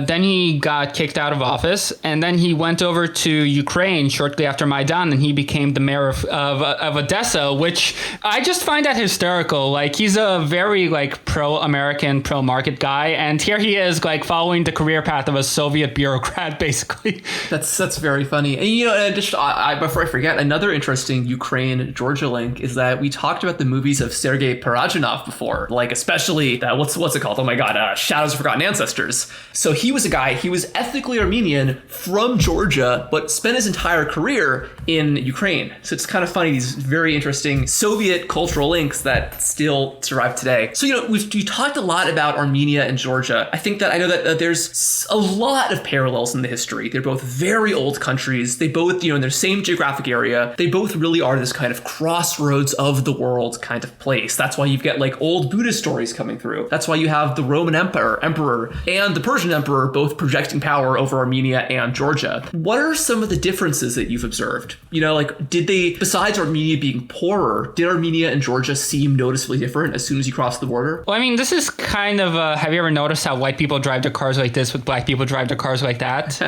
Then he got kicked out of office, and then he went over to Ukraine shortly after Maidan, and he became the mayor of Odessa, which I just find that hysterical. Like, he's a very like pro-American, pro-market guy, and here he is like following the career path of a Soviet bureaucrat, basically. That's very funny. And just before I forget, another interesting Ukraine-Georgia link is that we talked about the movies of Sergei Parajanov before, like especially that what's it called? Oh my God, Shadows of Forgotten Ancestors. So he was a guy. He was ethnically Armenian from Georgia, but spent his entire career in Ukraine. So it's kind of funny, these very interesting Soviet cultural links that still survive today. So we talked a lot about Armenia and Georgia. I know that there's a lot of parallels in the history. They're both very old countries. They both, in their same geographic area, they both really are this kind of crossroads of the world kind of place. That's why you've got like old Buddhist stories coming through. That's why you have the Roman emperor and the Persian emperor both projecting power over Armenia and Georgia. What are some of the differences that you've observed? Did they, besides Armenia being poorer, did Armenia and Georgia seem noticeably different as soon as you crossed the border? Well, I mean, this is kind of, have you ever noticed how white people drive their cars like this with black people drive their cars like that?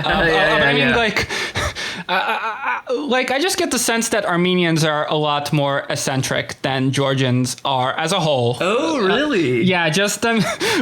I just get the sense that Armenians are a lot more eccentric than Georgians are as a whole. Oh, really? Yeah, just I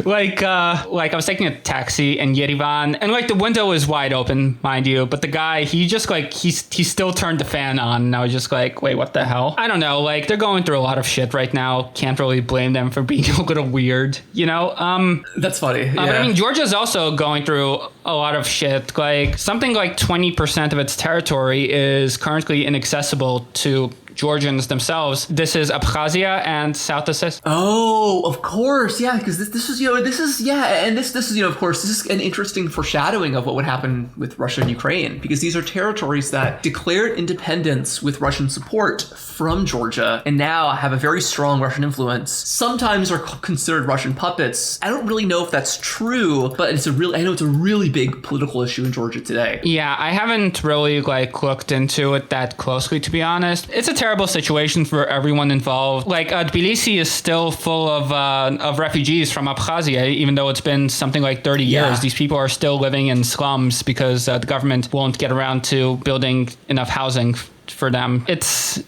was taking a taxi in Yerevan, and like the window was wide open, mind you, but the guy, he just like he still turned the fan on, and I was just like, wait, what the hell? I don't know, like they're going through a lot of shit right now. Can't really blame them for being a little weird, That's funny. Yeah. But I mean, Georgia's also going through a lot of shit. Like something like 20% of its territory is currently inaccessible to Georgians themselves. This is Abkhazia and South Ossetia. Oh, of course, yeah, because this is of course, this is an interesting foreshadowing of what would happen with Russia and Ukraine, because these are territories that declared independence with Russian support from Georgia and now have a very strong Russian influence. Sometimes are considered Russian puppets. I don't really know if that's true, but I know it's a really big political issue in Georgia today. Yeah, I haven't really looked into it that closely, to be honest. It's a terrible situation for everyone involved. Tbilisi is still full of refugees from Abkhazia, even though it's been something like 30 years. Yeah. These people are still living in slums because the government won't get around to building enough housing for them. It's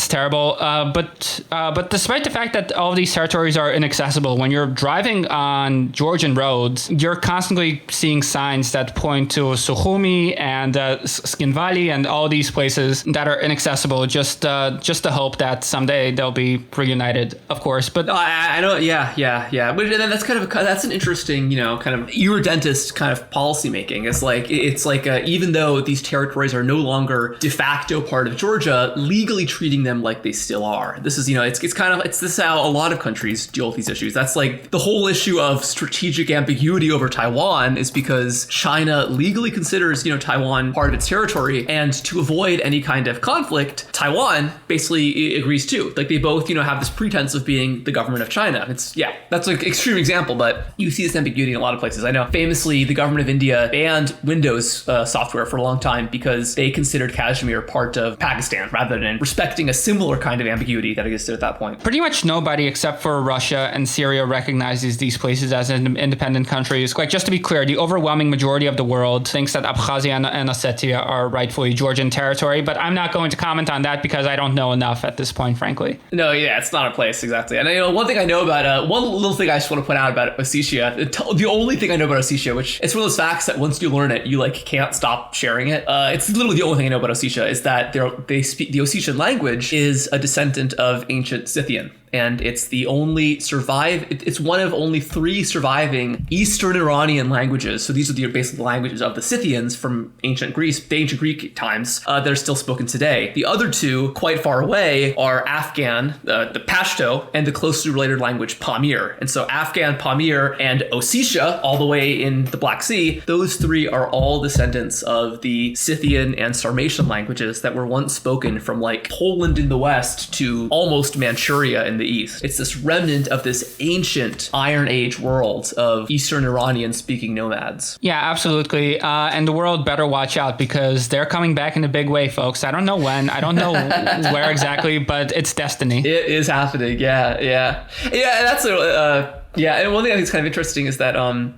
terrible. But despite the fact that all of these territories are inaccessible, when you're driving on Georgian roads, you're constantly seeing signs that point to Sukhumi and Skinvali and all these places that are inaccessible. Just to hope that someday they'll be reunited, of course. But I know, yeah. But then that's an interesting, kind of irredentist kind of policy making. It's like even though these territories are no longer de facto part of Georgia, legally treating them like they still are. This is, this is how a lot of countries deal with these issues. That's like the whole issue of strategic ambiguity over Taiwan is because China legally considers, Taiwan part of its territory, and to avoid any kind of conflict, Taiwan basically agrees too. Like they both, have this pretense of being the government of China. That's an extreme example, but you see this ambiguity in a lot of places. I know famously the government of India banned Windows software for a long time because they considered Kashmir part of Pakistan rather than respecting a similar kind of ambiguity that existed at that point. Pretty much nobody except for Russia and Syria recognizes these places as independent countries. Just to be clear, the overwhelming majority of the world thinks that Abkhazia and Ossetia are rightfully Georgian territory, but I'm not going to comment on that because I don't know enough at this point, frankly. No, yeah, it's not a place, exactly. And one thing I know about, one little thing I just want to point out about Ossetia, the only thing I know about Ossetia, which it's one of those facts that once you learn it, you can't stop sharing it. It's literally the only thing I know about Ossetia is that they speak the Ossetian language is a descendant of ancient Scythian. And it's it's one of only 3 surviving Eastern Iranian languages. So these are basically the languages of the Scythians from ancient Greece, the ancient Greek times, that are still spoken today. The other 2, quite far away, are Afghan, the Pashto, and the closely related language Pamir. And so Afghan, Pamir, and Ossetia, all the way in the Black Sea, those 3 are all descendants of the Scythian and Sarmatian languages that were once spoken from Poland in the west to almost Manchuria in the east. It's this remnant of this ancient Iron Age world of Eastern Iranian-speaking nomads. Yeah, absolutely. And the world better watch out because they're coming back in a big way, folks. I don't know when. I don't know where exactly, but it's destiny. It is happening. Yeah. That's and one thing I think is kind of interesting is that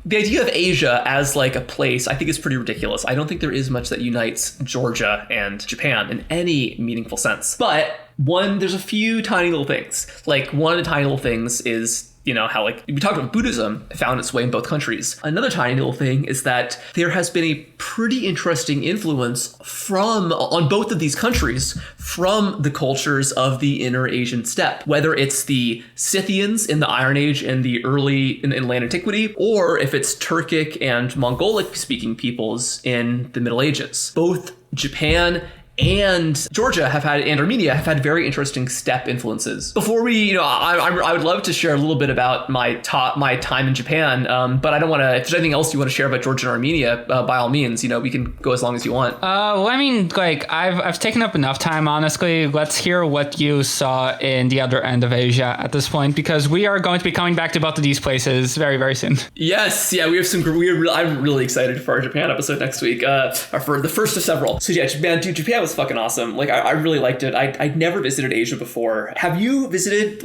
the idea of Asia as like a place, I think is pretty ridiculous. I don't think there is much that unites Georgia and Japan in any meaningful sense. But there's a few tiny little things. Like one of the tiny little things is, how like we talked about Buddhism found its way in both countries. Another tiny little thing is that there has been a pretty interesting influence on both of these countries from the cultures of the Inner Asian steppe, whether it's the Scythians in the Iron Age and the early in late antiquity, or if it's Turkic and Mongolic speaking peoples in the Middle Ages. Both Japan and Georgia and Armenia have had very interesting steppe influences. Before we, I would love to share a little bit about my time in Japan, but I don't want to. If there's anything else you want to share about Georgia and Armenia, by all means, we can go as long as you want. Well, I mean, like I've taken up enough time. Honestly, let's hear what you saw in the other end of Asia at this point, because we are going to be coming back to both of these places very, very soon. Yes, yeah, we have some. I'm really excited for our Japan episode next week, or for the first of several. So yeah, Japan was fucking awesome. Like I really liked it. I'd never visited Asia before. Have you visited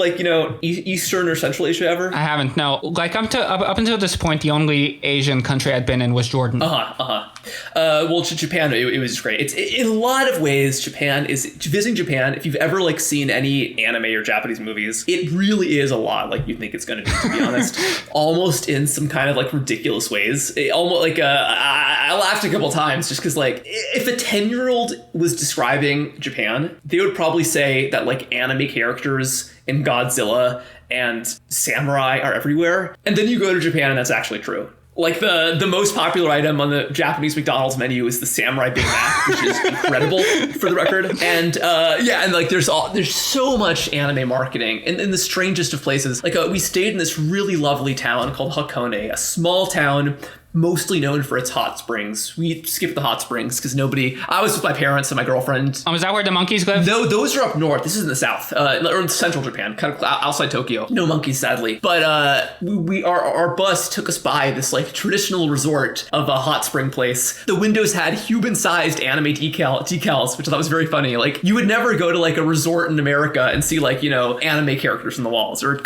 Eastern or Central Asia ever? I haven't. No. Like up until this point, the only Asian country I'd been in was Jordan. Well, to Japan, it was great. It's in a lot of ways, visiting Japan. If you've ever seen any anime or Japanese movies, it really is a lot like you think it's going to be. To be honest, almost in some kind of ridiculous ways. I laughed a couple times just because if a 10-year-old was describing Japan, they would probably say that anime characters in Godzilla and samurai are everywhere. And then you go to Japan and that's actually true. The most popular item on the Japanese McDonald's menu is the Samurai Big Mac, which is incredible for the record. And there's so much anime marketing in the strangest of places. We stayed in this really lovely town called Hakone, a small town mostly known for its hot springs. We skipped the hot springs because I was with my parents and my girlfriend. Oh, is that where the monkeys live? No, those are up north. This is in the south, or in central Japan, kind of outside Tokyo. No monkeys, sadly. But our bus took us by this traditional resort of a hot spring place. The windows had human-sized anime decals, which I thought was very funny. You would never go to a resort in America and see anime characters on the walls or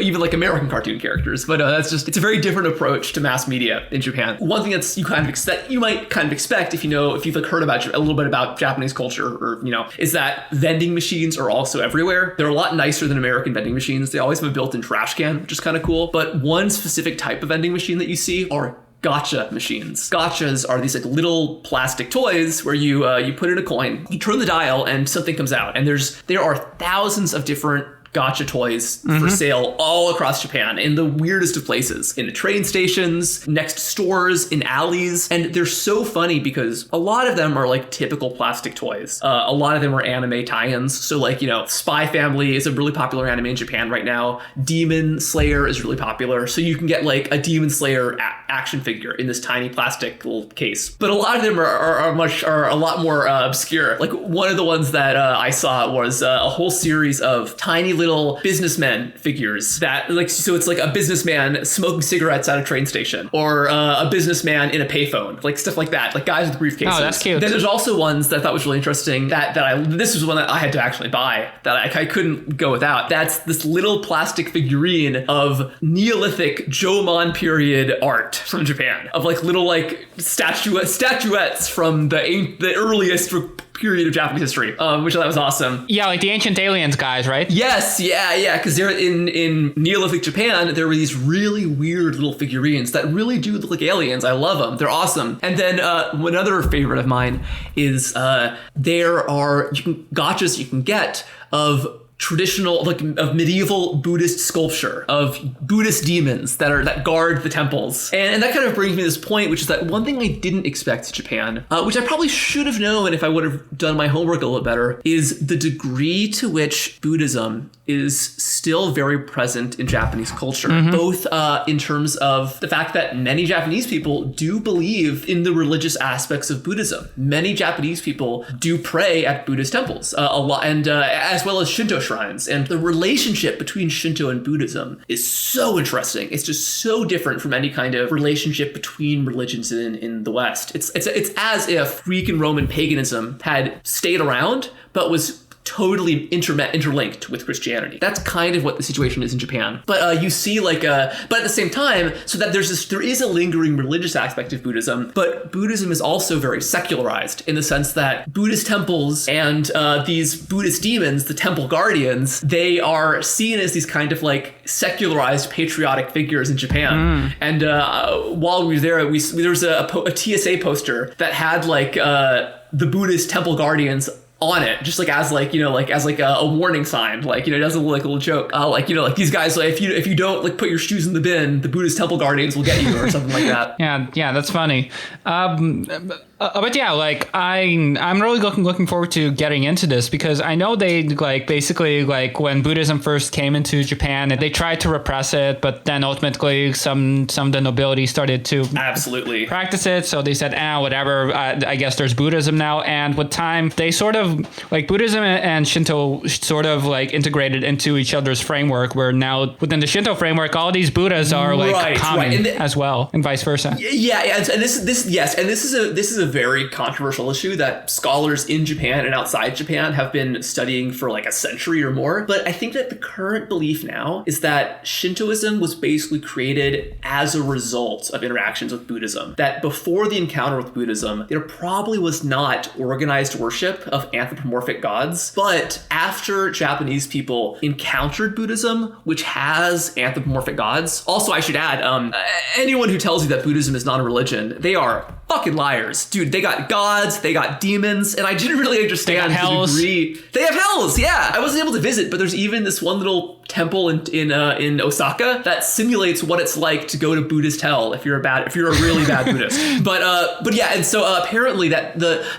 even American cartoon characters. But it's a very different approach to mass media in Japan. One thing that you might kind of expect if you've heard about a little bit about Japanese culture, or is that vending machines are also everywhere. They're a lot nicer than American vending machines. They always have a built-in trash can, which is kind of cool. But one specific type of vending machine that you see are gacha machines. Gachas are these little plastic toys where you put in a coin, you turn the dial, and something comes out. And there are thousands of different gacha toys for sale all across Japan in the weirdest of places, in the train stations, next to stores, in alleys. And they're so funny because a lot of them are typical plastic toys. A lot of them are anime tie-ins. So Spy Family is a really popular anime in Japan right now. Demon Slayer is really popular. So you can get a Demon Slayer action figure in this tiny plastic little case. But a lot of them are a lot more obscure. One of the ones that I saw was a whole series of tiny little businessmen figures that so it's a businessman smoking cigarettes at a train station, or a businessman in a payphone, stuff like that, guys with briefcases. Oh, that's cute. Then there's also ones that I thought was really interesting this was one that I had to actually buy that I couldn't go without. That's this little plastic figurine of Neolithic Jomon period art from Japan, of little statuettes from the earliest period of Japanese history, which I thought was awesome. Yeah, the ancient aliens guys, right? Yes, yeah, because they're in Neolithic Japan, there were these really weird little figurines that really do look like aliens. I love them. They're awesome. And then another favorite of mine is there are gachas you can get of traditional, of medieval Buddhist sculpture, of Buddhist demons that guard the temples. And that kind of brings me to this point, which is that one thing I didn't expect in Japan, which I probably should have known if I would have done my homework a little better, is the degree to which Buddhism is still very present in Japanese culture, both in terms of the fact that many Japanese people do believe in the religious aspects of Buddhism. Many Japanese people do pray at Buddhist temples, a lot, and as well as Shinto shrines. And the relationship between Shinto and Buddhism is so interesting. It's just so different from any kind of relationship between religions in the West. It's as if Greek and Roman paganism had stayed around, but was totally interlinked with Christianity. That's kind of what the situation is in Japan. But you see but at the same time, so that there is a lingering religious aspect of Buddhism, but Buddhism is also very secularized in the sense that Buddhist temples and these Buddhist demons, the temple guardians, they are seen as these kind of like secularized patriotic figures in Japan. And while we were there, there was a TSA poster that had like the Buddhist temple guardians on it, just like as a warning sign, like, it doesn't look like a little joke, like these guys, like, if you don't like put your shoes in the bin, the Buddhist temple guardians will get you, or something like that. Yeah, that's funny. But yeah, like I'm really looking forward to getting into this, because I know they basically when Buddhism first came into Japan, they tried to repress it, but then ultimately some of the nobility started to absolutely practice it. So they said, whatever. I guess there's Buddhism now, and with time they sort of like Buddhism and Shinto sort of like integrated into each other's framework. Where now within the Shinto framework, all these Buddhas are like common as well, and vice versa. Yeah, and this is a very controversial issue that scholars in Japan and outside Japan have been studying for like a century or more. But I think that the current belief now is that Shintoism was basically created as a result of interactions with Buddhism. That before the encounter with Buddhism, there probably was not organized worship of anthropomorphic gods. But after Japanese people encountered Buddhism, which has anthropomorphic gods, also I should add, anyone who tells you that Buddhism is not a religion, they are fucking liars. Dude, they got gods, they got demons, and I didn't really understand the degree. They have hells, yeah. I wasn't able to visit, but there's even this one little temple in Osaka that simulates what it's like to go to Buddhist hell if you're a really bad Buddhist. But yeah, and so apparently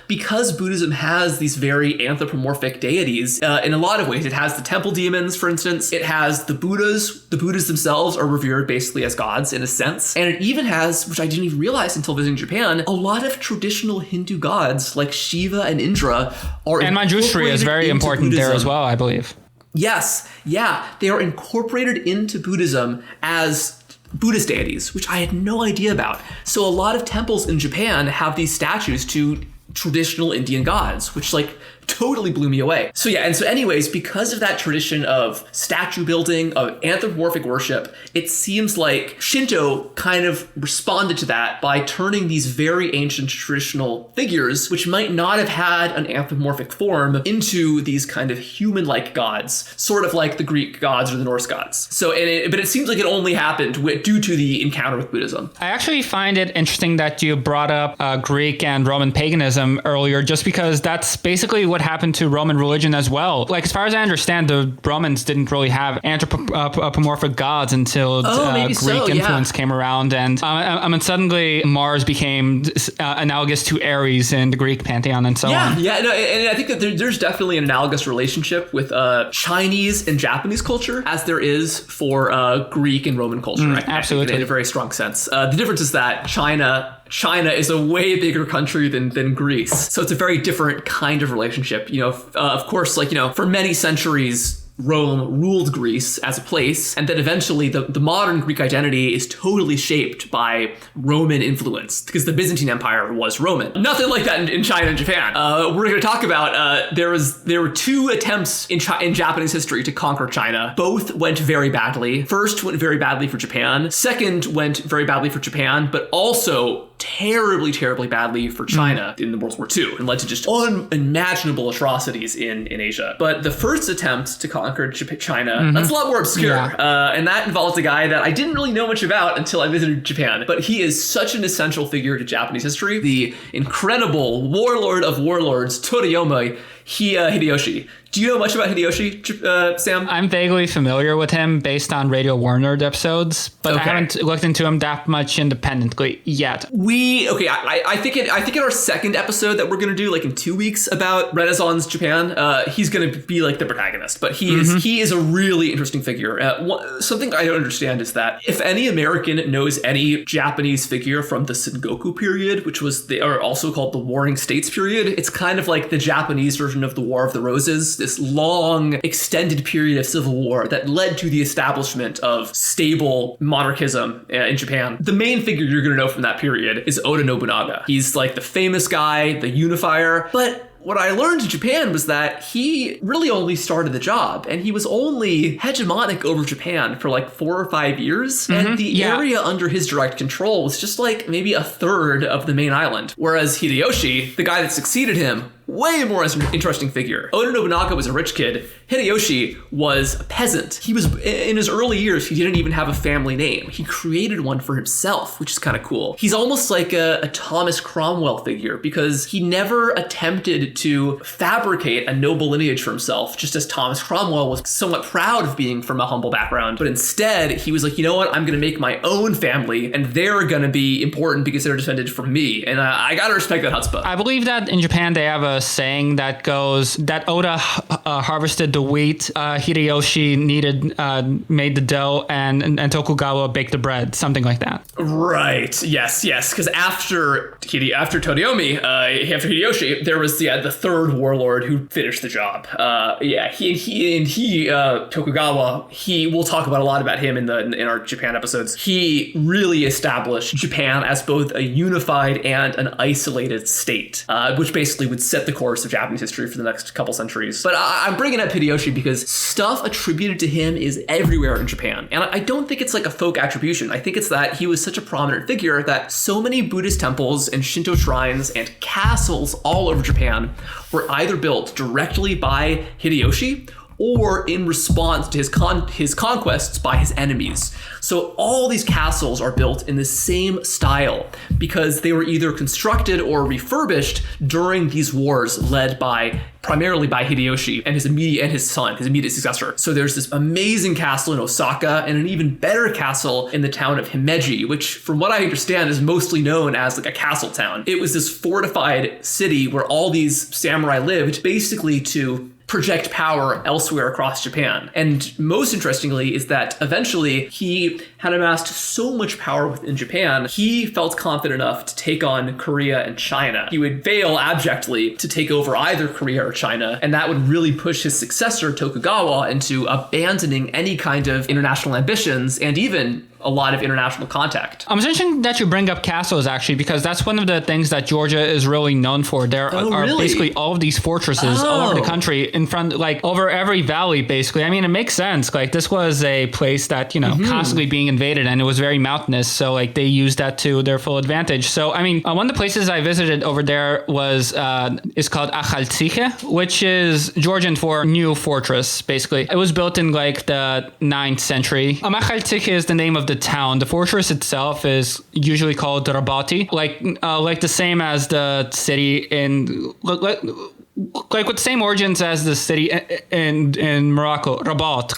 because Buddhism has these very anthropomorphic deities, in a lot of ways, it has the temple demons, for instance. It has the Buddhas. The Buddhas themselves are revered basically as gods in a sense. And it even has, which I didn't even realize until visiting Japan, a lot of traditional Hindu gods like Shiva and Indra are and Manjushri is very important Buddhism. There as well, I believe. Yes, yeah, they are incorporated into Buddhism as Buddhist deities, which I had no idea about. So a lot of temples in Japan have these statues to traditional Indian gods, which like totally blew me away. So yeah, and so anyways, because of that tradition of statue building, of anthropomorphic worship, it seems like Shinto kind of responded to that by turning these very ancient traditional figures, which might not have had an anthropomorphic form, into these kind of human-like gods, sort of like the Greek gods or the Norse gods. So, but it seems like it only happened due to the encounter with Buddhism. I actually find it interesting that you brought up Greek and Roman paganism earlier, just because that's basically what happened to Roman religion as well. Like, as far as I understand, the Romans didn't really have anthropomorphic gods until Greek influence came around, and suddenly Mars became analogous to Ares in the Greek pantheon and so on. Yeah, no, and I think that there's definitely an analogous relationship with Chinese and Japanese culture as there is for Greek and Roman culture. Absolutely. In a very strong sense. The difference is that China is a way bigger country than Greece. So it's a very different kind of relationship. Of course, for many centuries, Rome ruled Greece as a place, and then eventually the modern Greek identity is totally shaped by Roman influence, because the Byzantine Empire was Roman. Nothing like that in China and Japan. We're going to talk about, there were two attempts in Japanese history to conquer China. Both went very badly. First went very badly for Japan. Second went very badly for Japan, but also terribly, terribly badly for China in the World War II, and led to just unimaginable atrocities in Asia. But the first attempt to conquer China, that's a lot more obscure. And that involved a guy that I didn't really know much about until I visited Japan. But he is such an essential figure to Japanese history. The incredible warlord of warlords, Toyotomi Hideyoshi. Do you know much about Hideyoshi, Sam? I'm vaguely familiar with him based on Radio War Nerd episodes, but I haven't looked into him that much independently yet. I think in our second episode that we're going to do in 2 weeks about Renaissance Japan, he's going to be the protagonist, but he is a really interesting figure. Something I don't understand is that if any American knows any Japanese figure from the Sengoku period, which was they are also called the Warring States period, it's kind of like the Japanese version conclusion of the War of the Roses, this long, extended period of civil war that led to the establishment of stable monarchism in Japan. The main figure you're going to know from that period is Oda Nobunaga. He's like the famous guy, the unifier, but what I learned in Japan was that he really only started the job, and he was only hegemonic over Japan for like 4 or 5 years. And the area under his direct control was just like maybe a third of the main island. Whereas Hideyoshi, the guy that succeeded him, way more interesting figure. Oda Nobunaga was a rich kid. Hideyoshi was a peasant. He was, in his early years, he didn't even have a family name. He created one for himself, which is kind of cool. He's almost like a Thomas Cromwell figure because he never attempted to fabricate a noble lineage for himself, just as Thomas Cromwell was somewhat proud of being from a humble background. But instead, he was like, you know what? I'm going to make my own family, and they're going to be important because they're descended from me. And I got to respect that chutzpah. I believe that in Japan, they have a saying that goes that Oda harvested the wheat, Hideyoshi made the dough, and Tokugawa baked the bread, something like that. Right. Yes. Because after Toyotomi, after Hideyoshi, there was the third warlord who finished the job. Tokugawa. We'll talk about a lot about him in our Japan episodes. He really established Japan as both a unified and an isolated state, which basically would set the course of Japanese history for the next couple centuries. But I'm bringing up Hideyoshi because stuff attributed to him is everywhere in Japan. And I don't think it's like a folk attribution. I think it's that he was such a prominent figure that so many Buddhist temples and Shinto shrines and castles all over Japan were either built directly by Hideyoshi or in response to his conquests by his enemies. So all these castles are built in the same style because they were either constructed or refurbished during these wars led primarily by Hideyoshi and his immediate successor. So there's this amazing castle in Osaka and an even better castle in the town of Himeji, which from what I understand is mostly known as like a castle town. It was this fortified city where all these samurai lived basically to project power elsewhere across Japan. And most interestingly is that eventually he had amassed so much power within Japan, he felt confident enough to take on Korea and China. He would fail abjectly to take over either Korea or China, and that would really push his successor, Tokugawa, into abandoning any kind of international ambitions and even a lot of international contact. I'm interested that you bring up castles, actually, because that's one of the things that Georgia is really known for. There are basically all of these fortresses all over the country, in front, like over every valley, basically. I mean, it makes sense. Like, this was a place that, constantly being invaded, and it was very mountainous. So, like, they used that to their full advantage. So, I mean, one of the places I visited over there is called Achaltsikhe, which is Georgian for new fortress, basically. It was built in, like, the 9th century. Achaltsikhe is the name of the town. The fortress itself is usually called Rabati, like the same as the city in like with the same origins as the city in Morocco, Rabat,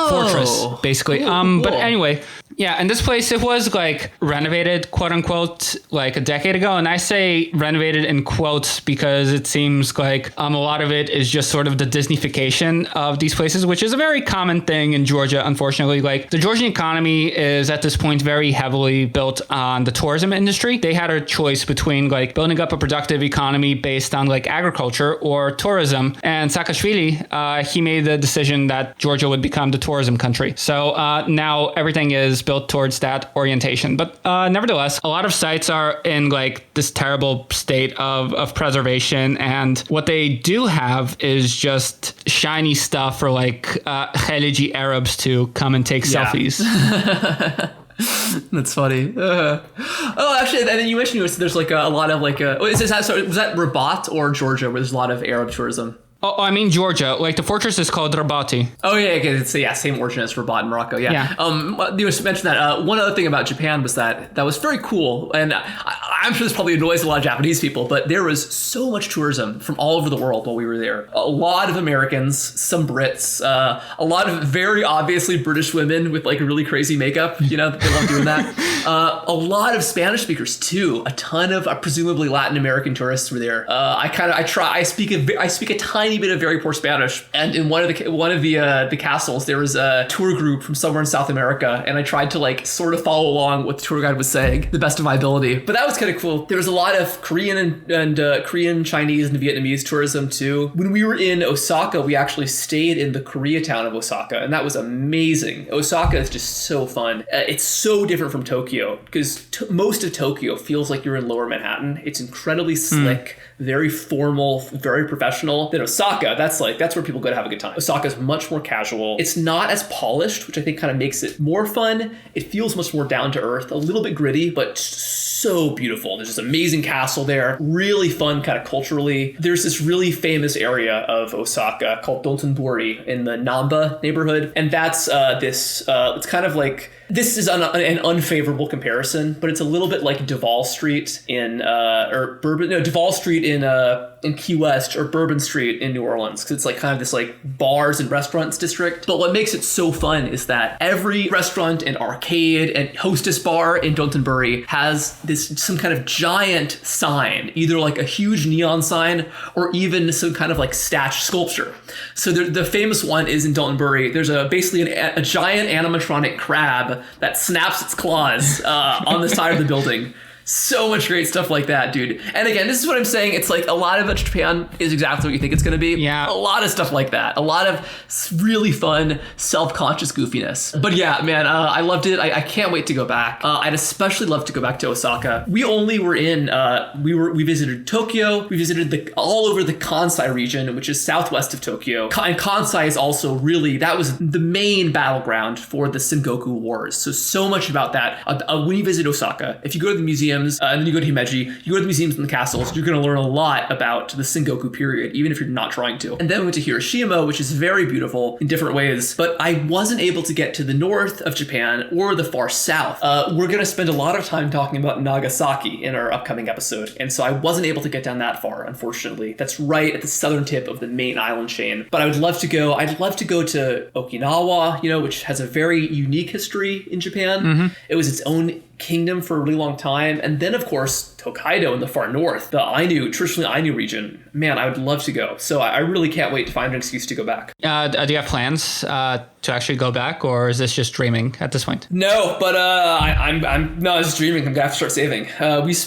fortress, basically. Cool. But anyway, yeah, and this place, it was like renovated, quote unquote, like a decade ago. And I say renovated in quotes because it seems like a lot of it is just sort of the Disneyfication of these places, which is a very common thing in Georgia, unfortunately. Like, the Georgian economy is at this point very heavily built on the tourism industry. They had a choice between like building up a productive economy based on like agriculture or tourism. And Saakashvili, he made the decision that Georgia would become the tourism country. So now everything is built towards that orientation. But nevertheless, a lot of sites are in like this terrible state of preservation. And what they do have is just shiny stuff for like Khaliji Arabs to come and take selfies. That's funny. Oh, actually, and then you mentioned there's like a lot of like, was that Rabat or Georgia where there's a lot of Arab tourism? Oh, I mean Georgia. Like, the fortress is called Rabati. Oh yeah, okay. It's same origin as Rabat in Morocco. Yeah. You mentioned that. One other thing about Japan was that was very cool, and I'm sure this probably annoys a lot of Japanese people, but there was so much tourism from all over the world while we were there. A lot of Americans, some Brits, a lot of very obviously British women with like really crazy makeup. They love doing that. A lot of Spanish speakers too. A ton of presumably Latin American tourists were there. I speak a tiny bit of very poor Spanish, and in one of the castles there was a tour group from somewhere in South America, and I tried to like sort of follow along what the tour guide was saying the best of my ability, but that was kind kind of cool. There was a lot of Korean and Korean, Chinese, and Vietnamese tourism too. When we were in Osaka, we actually stayed in the Koreatown of Osaka, and that was amazing. Osaka is just so fun. It's so different from Tokyo because most of Tokyo feels like you're in Lower Manhattan. It's incredibly slick, very formal, very professional. Then Osaka, that's where people go to have a good time. Osaka is much more casual. It's not as polished, which I think kind of makes it more fun. It feels much more down to earth, a little bit gritty, but so beautiful. There's this amazing castle there, really fun kind of culturally. There's this really famous area of Osaka called Dotonbori in the Namba neighborhood. And that's it's kind of like, this is an unfavorable comparison, but it's a little bit like Duval Street Duval Street in Key West, or Bourbon Street in New Orleans, because it's like kind of this like bars and restaurants district. But what makes it so fun is that every restaurant and arcade and hostess bar in Dotonbori has some kind of giant sign, either like a huge neon sign or even some kind of like statue sculpture. So the famous one is in Dotonbori. There's basically a giant animatronic crab that snaps its claws on the side of the building. So much great stuff like that, dude. And again, this is what I'm saying. It's like a lot of Japan is exactly what you think it's going to be. Yeah. A lot of stuff like that. A lot of really fun, self-conscious goofiness. But yeah, man, I loved it. I can't wait to go back. I'd especially love to go back to Osaka. We only were in, we visited Tokyo. We visited all over the Kansai region, which is southwest of Tokyo. And Kansai is also that was the main battleground for the Sengoku Wars. So much about that. When you visit Osaka, if you go to the museum, and then you go to Himeji, you go to the museums and the castles, you're going to learn a lot about the Sengoku period, even if you're not trying to. And then we went to Hiroshima, which is very beautiful in different ways, but I wasn't able to get to the north of Japan or the far south. We're going to spend a lot of time talking about Nagasaki in our upcoming episode, and so I wasn't able to get down that far, unfortunately. That's right at the southern tip of the main island chain. But I would love to go. I'd love to go to Okinawa, which has a very unique history in Japan. Mm-hmm. It was its own kingdom for a really long time. And then, of course, Hokkaido in the far north, the traditionally Ainu region. Man, I would love to go. So I really can't wait to find an excuse to go back. Do you have plans to actually go back, or is this just dreaming at this point? No, but I'm not just dreaming. I'm gonna have to start saving.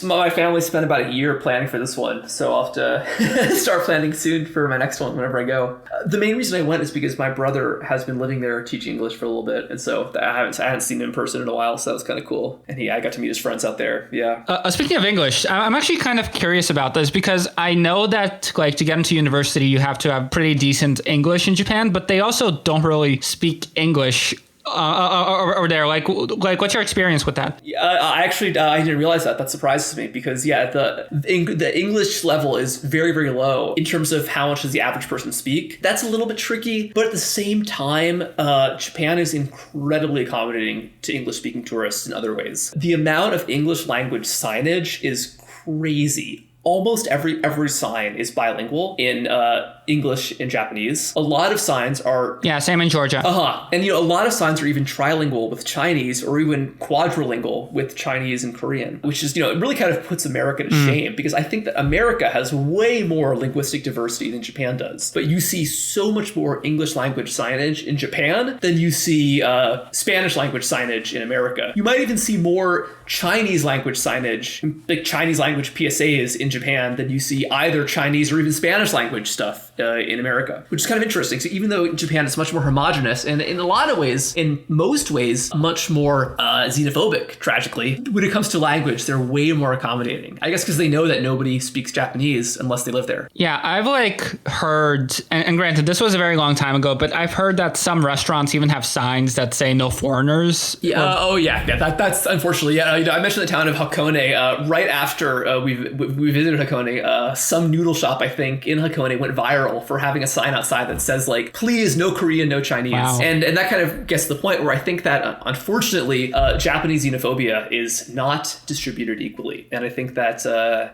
My family spent about a year planning for this one, so I'll have to start planning soon for my next one whenever I go. The main reason I went is because my brother has been living there teaching English for a little bit, and so I hadn't seen him in person in a while, so that was kind of cool. And I got to meet his friends out there. Yeah. Speaking of English, I'm actually kind of curious about this because I know that like to get into university, you have to have pretty decent English in Japan, but they also don't really speak English over there. Like what's your experience with that? I didn't realize that. That surprises me because the English level is very, very low in terms of how much does the average person speak. That's a little bit tricky, but at the same time, Japan is incredibly accommodating to English speaking tourists in other ways. The amount of English language signage is crazy. Almost every sign is bilingual in English and Japanese. A lot of signs are... Yeah, same in Georgia. And, a lot of signs are even trilingual with Chinese or even quadrilingual with Chinese and Korean, which is, it really kind of puts America to shame because I think that America has way more linguistic diversity than Japan does. But you see so much more English language signage in Japan than you see Spanish language signage in America. You might even see more Chinese language signage, like Chinese language PSAs in Japan than you see either Chinese or even Spanish language stuff in America, which is kind of interesting. So even though Japan is much more homogenous and in a lot of ways, in most ways, much more xenophobic, tragically, when it comes to language, they're way more accommodating. I guess because they know that nobody speaks Japanese unless they live there. Yeah, I've heard, and granted, this was a very long time ago, but I've heard that some restaurants even have signs that say no foreigners. Yeah. That's unfortunately, yeah. I mentioned the town of Hakone. Right after we visited Hakone, some noodle shop, I think, in Hakone went viral for having a sign outside that says please, no Korean, no Chinese. Wow. And that kind of gets to the point where I think that unfortunately Japanese xenophobia is not distributed equally. And I think that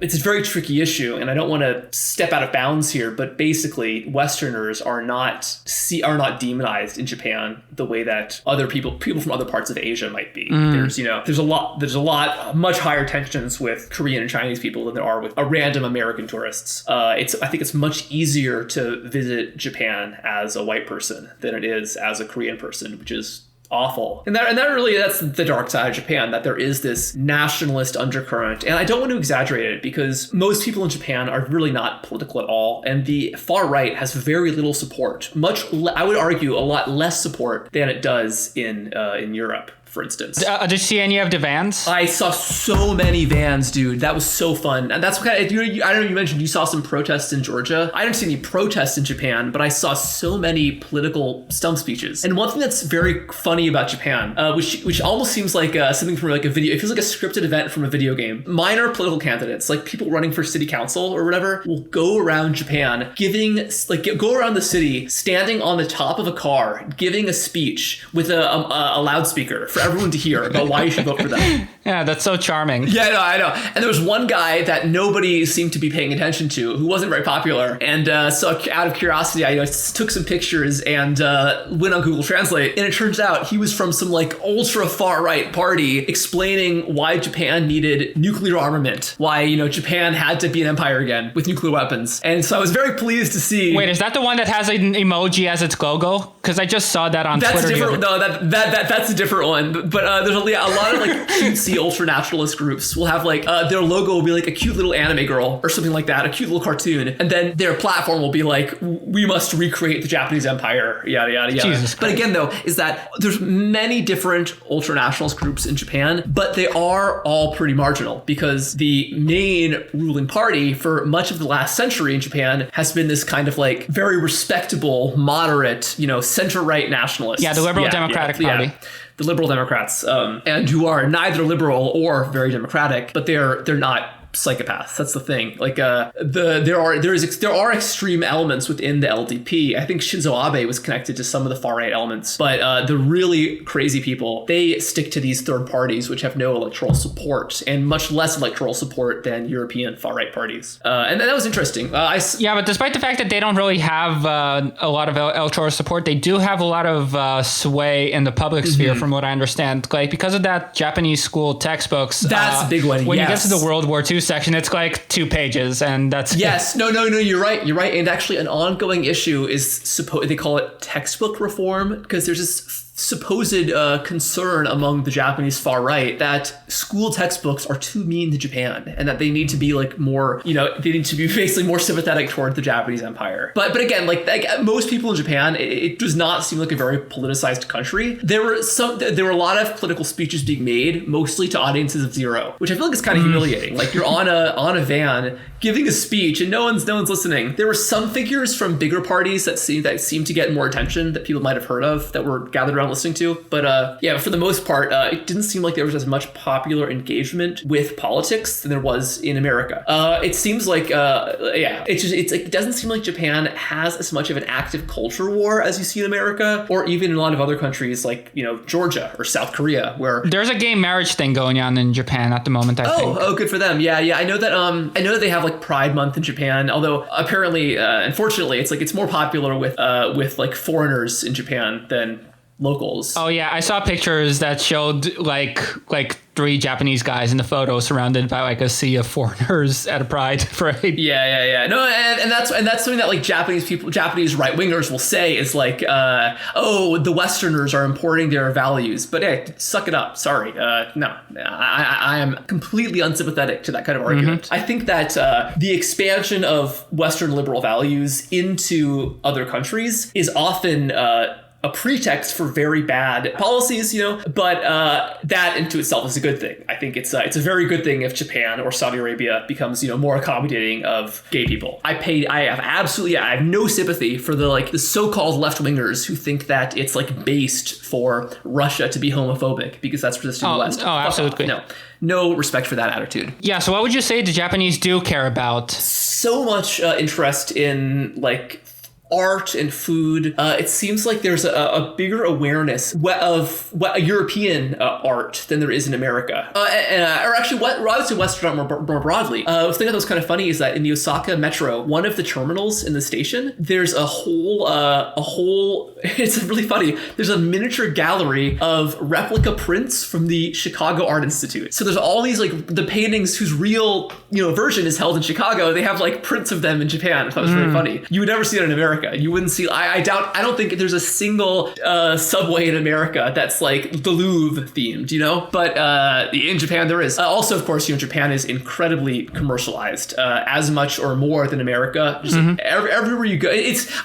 it's a very tricky issue, and I don't want to step out of bounds here, but basically Westerners are not demonized in Japan the way that other people from other parts of Asia might be. There's a lot much higher tensions with Korean and Chinese people than there are with random American tourists. I think it's much easier to visit Japan as a white person than it is as a Korean person, which is awful. And that's the dark side of Japan, that there is this nationalist undercurrent. And I don't want to exaggerate it, because most people in Japan are really not political at all. And the far right has very little support. I would argue a lot less support than it does in Europe, for instance. Did you see any of the vans? I saw so many vans, dude. That was so fun. And that's what kind of, I don't know, you mentioned you saw some protests in Georgia. I didn't see any protests in Japan, but I saw so many political stump speeches. And one thing that's very funny about Japan, which almost seems like something from like a video, it feels like a scripted event from a video game. Minor political candidates, like people running for city council or whatever, will go around Japan go around the city, standing on the top of a car, giving a speech with a loudspeaker for everyone to hear about why you should vote for them. Yeah, that's so charming. Yeah, I know. And there was one guy that nobody seemed to be paying attention to, who wasn't very popular. And so out of curiosity, I took some pictures and went on Google Translate. And it turns out he was from some like ultra far right party explaining why Japan needed nuclear armament, why, Japan had to be an empire again with nuclear weapons. And so I was very pleased to see. Wait, is that the one that has an emoji as its logo? Because I just saw that on Twitter. Different. No, that's a different one. But there's a lot of like cutesy ultra nationalist groups will have like their logo will be like a cute little anime girl or something like that, a cute little cartoon, and then their platform will be like, we must recreate the Japanese empire, yada yada yada. Jesus but again, though, is that there's many different ultra nationalist groups in Japan, but they are all pretty marginal, because the main ruling party for much of the last century in Japan has been this kind of like very respectable, moderate, center right nationalists. Yeah, the Liberal Democratic Party. Yeah. The Liberal Democrats, and who are neither liberal or very democratic, but they're not psychopaths. That's the thing. Like there are extreme elements within the LDP. I think Shinzo Abe was connected to some of the far right elements, but the really crazy people, they stick to these third parties which have no electoral support, and much less electoral support than European far right parties. And that was interesting. Yeah, but despite the fact that they don't really have a lot of electoral support, they do have a lot of sway in the public sphere, from what I understand. Like, because of that Japanese school textbooks. That's a big one. When you get to the World War II section, it's like 2 pages, and that's no, you're right, and actually an ongoing issue is they call it textbook reform, because there's this supposed concern among the Japanese far right that school textbooks are too mean to Japan, and that they need to be like more, they need to be basically more sympathetic toward the Japanese empire. But again, like most people in Japan, it does not seem like a very politicized country. There were a lot of political speeches being made, mostly to audiences of zero, which I feel like is kind of humiliating. Like, you're on a van giving a speech and no one's listening. There were some figures from bigger parties that seemed to get more attention, that people might have heard of, that were gathered around listening to. But for the most part, it didn't seem like there was as much popular engagement with politics than there was in America. It seems like it doesn't seem like Japan has as much of an active culture war as you see in America, or even in a lot of other countries like Georgia or South Korea, where there's a gay marriage thing going on in Japan at the moment. I think. Oh, good for them. Yeah. I know that they have like Pride Month in Japan, although apparently, unfortunately, it's more popular with like foreigners in Japan than locals. Oh yeah, I saw pictures that showed like 3 Japanese guys in the photo surrounded by like a sea of foreigners at a pride parade. Yeah. No, and that's something that like Japanese right wingers will say is like, the Westerners are importing their values. But hey, suck it up. Sorry. No, I am completely unsympathetic to that kind of argument. I think that the expansion of Western liberal values into other countries is often a pretext for very bad policies, but that into itself is a good thing. I think it's a very good thing if Japan or Saudi Arabia becomes, more accommodating of gay people. I have no sympathy for the so-called left-wingers who think that it's like based for Russia to be homophobic because that's resisting the West. Oh, absolutely. No respect for that attitude. Yeah, so what would you say the Japanese do care about? So much interest in like art and food. It seems like there's a bigger awareness of European art than there is in America. Or actually, I would say Western art more broadly. The thing that was kind of funny is that in the Osaka metro, one of the terminals in the station, there's a whole, it's really funny, there's a miniature gallery of replica prints from the Chicago Art Institute. So there's all these like the paintings whose real, version is held in Chicago. They have like prints of them in Japan. I thought it was very funny. You would never see it in America. America. You wouldn't see, I don't think there's a single subway in America that's like the Louvre themed, but in Japan there is. Also, of course, Japan is incredibly commercialized, as much or more than America. Just everywhere you go,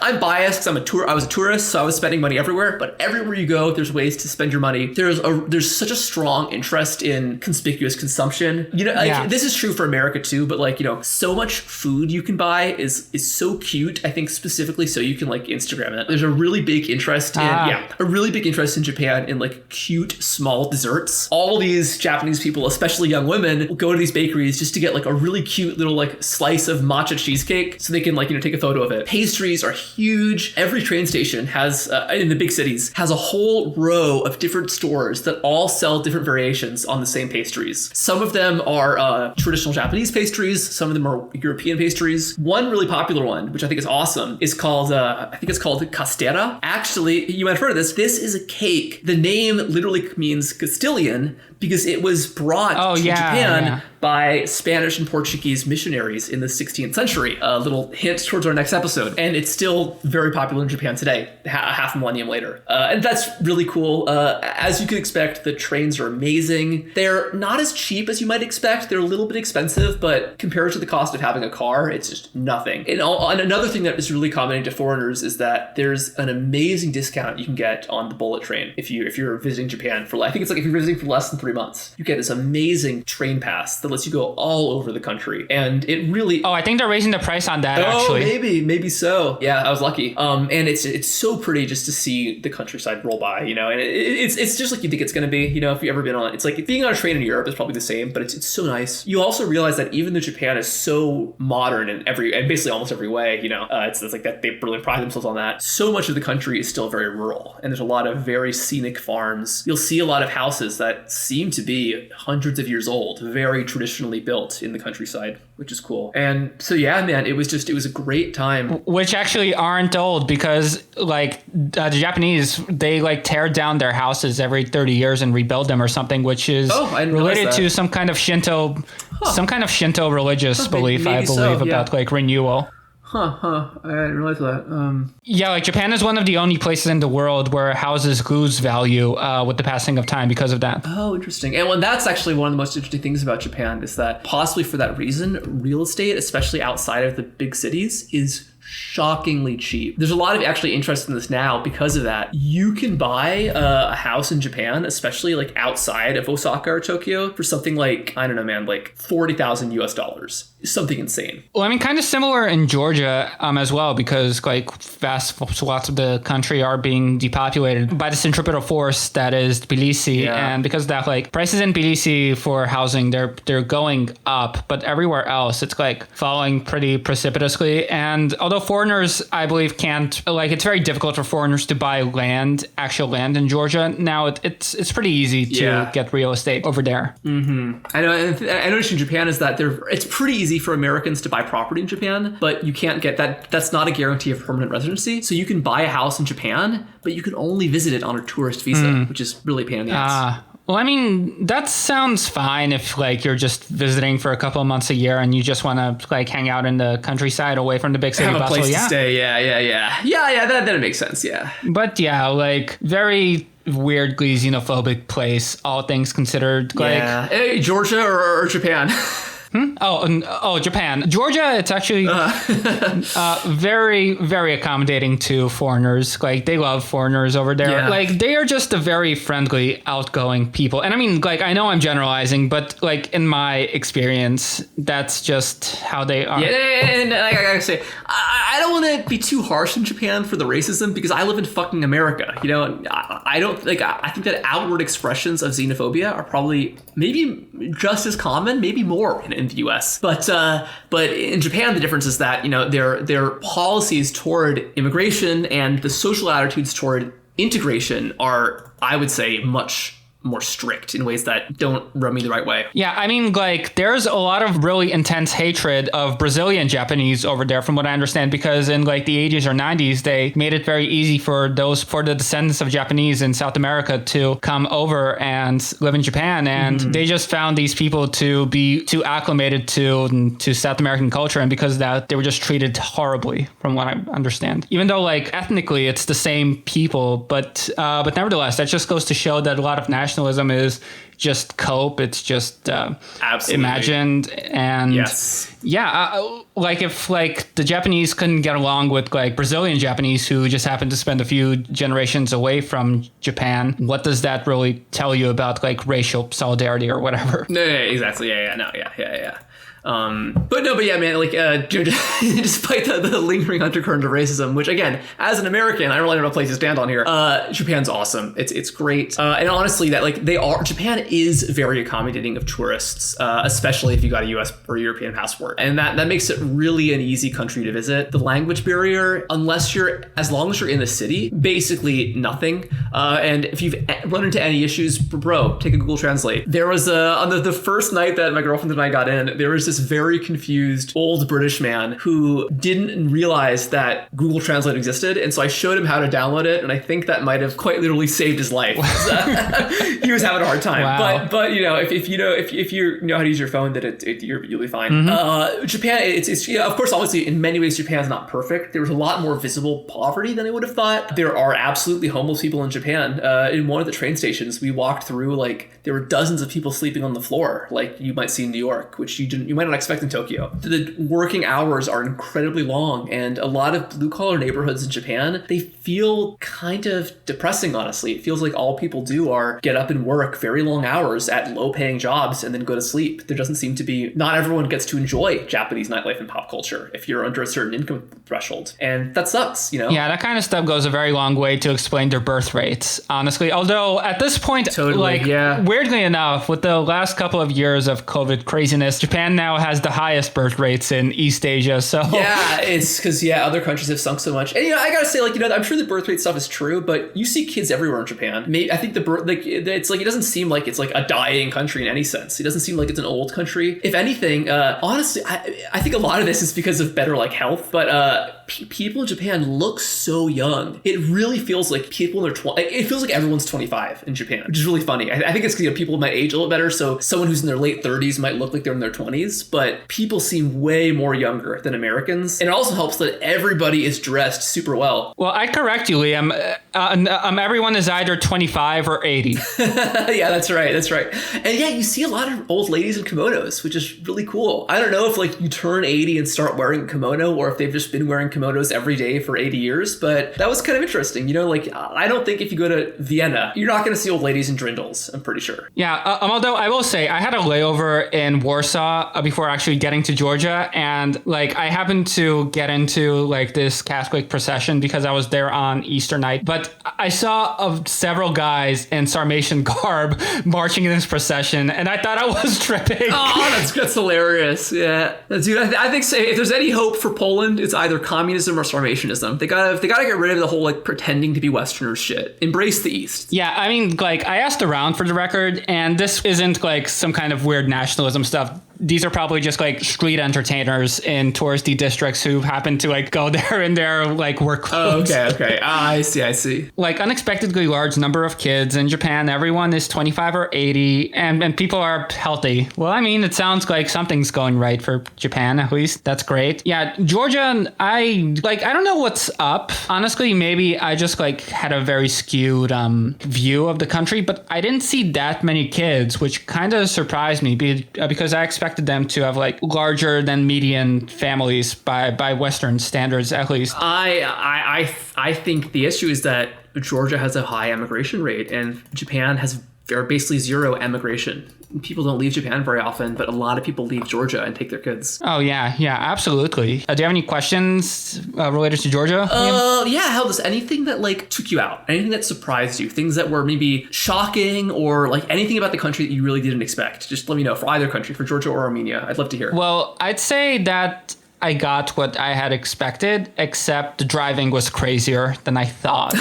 I'm biased because I was a tourist, so I was spending money everywhere, but everywhere you go, there's ways to spend your money. There's such a strong interest in conspicuous consumption. This is true for America too, but so much food you can buy is so cute. I think specifically so you can Instagram it. There's a really big interest in Japan in cute small desserts. All these Japanese people, especially young women, will go to these bakeries just to get a really cute little slice of matcha cheesecake so they can take a photo of it. Pastries are huge. Every train station has in the big cities has a whole row of different stores that all sell different variations on the same pastries. Some of them are traditional Japanese pastries. Some of them are European pastries. One really popular one, which I think is awesome, is called castera. Actually, you might have heard of this. This is a cake. The name literally means Castilian because it was brought to Japan by Spanish and Portuguese missionaries in the 16th century. A little hint towards our next episode. And it's still very popular in Japan today, half a millennium later. And that's really cool. As you can expect, the trains are amazing. They're not as cheap as you might expect. They're a little bit expensive, but compared to the cost of having a car, it's just nothing. And another thing that is really commenting to foreigners is that there's an amazing discount you can get on the bullet train if you're visiting Japan for, I think it's if you're visiting for less than 3 months. You get this amazing train pass that lets you go all over the country. And it really... Oh, I think they're raising the price on that, actually. Maybe so. Yeah, I was lucky. And it's so pretty just to see the countryside roll by, and it's just like you think it's going to be, if you've ever been on it. It's like being on a train in Europe is probably the same, but it's so nice. You also realize that even though Japan is so modern in basically almost every way, it's like that they really pride themselves on that. So much of the country is still very rural, and there's a lot of very scenic farms. You'll see a lot of houses that seem to be hundreds of years old, very traditionally built in the countryside, which is cool. And so, yeah, man, it was a great time. Which actually aren't old because the Japanese, they tear down their houses every 30 years and rebuild them or something, which is related to some kind of Shinto, religious belief, I believe, about renewal. I didn't realize that. Yeah, Japan is one of the only places in the world where houses lose value with the passing of time because of that. Oh, interesting. And that's actually one of the most interesting things about Japan is that possibly for that reason, real estate, especially outside of the big cities, is shockingly cheap. There's a lot of actually interest in this now because of that. You can buy a house in Japan, especially outside of Osaka or Tokyo, for something $40,000 US. Something insane. Well, I mean, kind of similar in Georgia as well, because vast swaths of the country are being depopulated by the centripetal force that is Tbilisi, and because of that, prices in Tbilisi for housing they're going up, but everywhere else it's falling pretty precipitously. And although foreigners, I believe, can't it's very difficult for foreigners to buy actual land in Georgia now. It's pretty easy to get real estate over there. Mm-hmm. I know. I noticed in Japan is that it's pretty easy for Americans to buy property in Japan, but you can't get that. That's not a guarantee of permanent residency. So you can buy a house in Japan, but you can only visit it on a tourist visa, which is really a pain in the ass. Well, I mean, that sounds fine if you're just visiting for a couple of months a year and you just want to hang out in the countryside away from the big city. Have a place to stay. Yeah. That makes sense. Yeah. But very weirdly xenophobic place, all things considered. Hey, Georgia or Japan? Oh, Japan. Georgia, it's actually very, very accommodating to foreigners. They love foreigners over there. Yeah. They are just a very friendly, outgoing people. And I mean, I know I'm generalizing, but in my experience, that's just how they are. Yeah, and I gotta say, I don't want to be too harsh in Japan for the racism because I live in fucking America. I don't I think that outward expressions of xenophobia are probably maybe just as common, maybe more in the US. But in Japan, the difference is that, their policies toward immigration and the social attitudes toward integration are, I would say, much more strict in ways that don't rub me the right way. Yeah, I mean, like, there's a lot of really intense hatred of Brazilian Japanese over there, from what I understand, because in like the 80s or 90s, they made it very easy for the descendants of Japanese in South America to come over and live in Japan. And they just found these people to be too acclimated to South American culture. And because of that, they were just treated horribly, from what I understand. Even though, like, ethnically, it's the same people, but nevertheless, that just goes to show that a lot of nationalism is just cope. It's just imagined. And like if like the Japanese couldn't get along with like Brazilian Japanese who just happened to spend a few generations away from Japan, what does that really tell you about like racial solidarity or whatever? No, exactly. Yeah. But yeah, man, like, despite the lingering undercurrent of racism, which again, as an American, I don't really have a place to stand on here. Japan's awesome. It's great. And honestly, that like Japan is very accommodating of tourists, especially if you got a US or European passport. And that makes it really an easy country to visit. The language barrier, as long as you're in the city, basically nothing. And if you've run into any issues, bro, take a Google Translate. There was on the first night that my girlfriend and I got in, there was this very confused old British man who didn't realize that Google Translate existed, and so I showed him how to download it, and I think that might have quite literally saved his life. He was having a hard time. Wow. But you know, if you know how to use your phone, then you'll be fine. Japan, it's of course, obviously, in many ways, Japan's not perfect. There was a lot more visible poverty than I would have thought. There are absolutely homeless people in Japan. In one of the train stations, we walked through, like, there were dozens of people sleeping on the floor, like you might see in New York, which you might not expect in Tokyo. The working hours are incredibly long, and a lot of blue-collar neighborhoods in Japan, they feel kind of depressing, honestly. It feels like all people do are get up and work very long hours at low-paying jobs and then go to sleep. There doesn't seem to be, not everyone gets to enjoy Japanese nightlife and pop culture if you're under a certain income threshold. And that sucks, you know? Yeah, that kind of stuff goes a very long way to explain their birth rates, honestly. Although at this point, weirdly enough, with the last couple of years of COVID craziness, Japan now has the highest birth rates in East Asia. So yeah, it's because other countries have sunk so much. And I gotta say, like, I'm sure the birth rate stuff is true, but you see kids everywhere in Japan. I think it's like, it doesn't seem like it's like a dying country in any sense. It doesn't seem like it's an old country. If anything, honestly, I think a lot of this is because of better like health, but people in Japan look so young. It really feels like people in their 20s. It feels like everyone's 25 in Japan, which is really funny. I think it's because people might age a little better, so someone who's in their late 30s might look like they're in their 20s, but people seem way more younger than Americans. And it also helps that everybody is dressed super well. Well, I correct you, Liam. Everyone is either 25 or 80. Yeah, that's right. And yeah, you see a lot of old ladies in kimonos, which is really cool. I don't know if like you turn 80 and start wearing a kimono, or if they've just been wearing kimonos every day for 80 years, but that was kind of interesting. Like, I don't think if you go to Vienna, you're not going to see old ladies in drindles, I'm pretty sure. Yeah, although I will say, I had a layover in Warsaw before actually getting to Georgia, and like I happened to get into like this Catholic procession because I was there on Easter night, but I saw several guys in Sarmatian garb marching in this procession, and I thought I was tripping. Oh, that's hilarious. Yeah, dude, I think if there's any hope for Poland, it's either communism or Sarmatianism. They gotta get rid of the whole like pretending to be Westerners shit. Embrace the East. Yeah, I mean, like I asked around for the record, and this isn't like some kind of weird nationalism stuff. These are probably just like street entertainers in touristy districts who happen to like go there in their like work clothes. Oh, okay. I see. Like unexpectedly large number of kids in Japan. Everyone is 25 or 80 and people are healthy. Well, I mean, it sounds like something's going right for Japan, at least. That's great. Yeah, Georgia, I don't know what's up. Honestly, maybe I just like had a very skewed view of the country, but I didn't see that many kids, which kind of surprised me because I expected them to have like larger than median families by Western standards, at least. I think the issue is that Georgia has a high immigration rate and Japan has basically zero emigration. People don't leave Japan very often, but a lot of people leave Georgia and take their kids. Oh, yeah, absolutely. Do you have any questions related to Georgia? Yeah, how does anything that like took you out? Anything that surprised you? Things that were maybe shocking or like anything about the country that you really didn't expect? Just let me know for either country, for Georgia or Armenia. I'd love to hear. Well, I'd say that I got what I had expected, except the driving was crazier than I thought.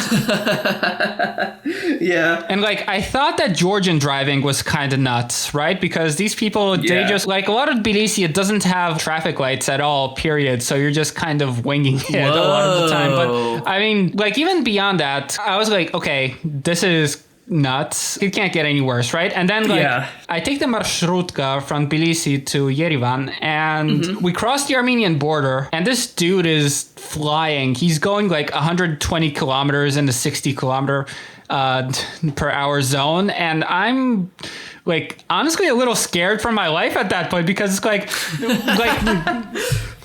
Yeah. And like, I thought that Georgian driving was kind of nuts, right? Because these people, they just, like, a lot of Tbilisi, it doesn't have traffic lights at all, period. So you're just kind of winging it a lot of the time. But I mean, like, even beyond that, I was like, okay, this is nuts. It can't get any worse, right? And then like I take the marshrutka from Tbilisi to Yerevan, and we cross the Armenian border, and this dude is flying. He's going like 120 kilometers in the 60 kilometer per hour zone, and I'm like honestly a little scared for my life at that point, because it's like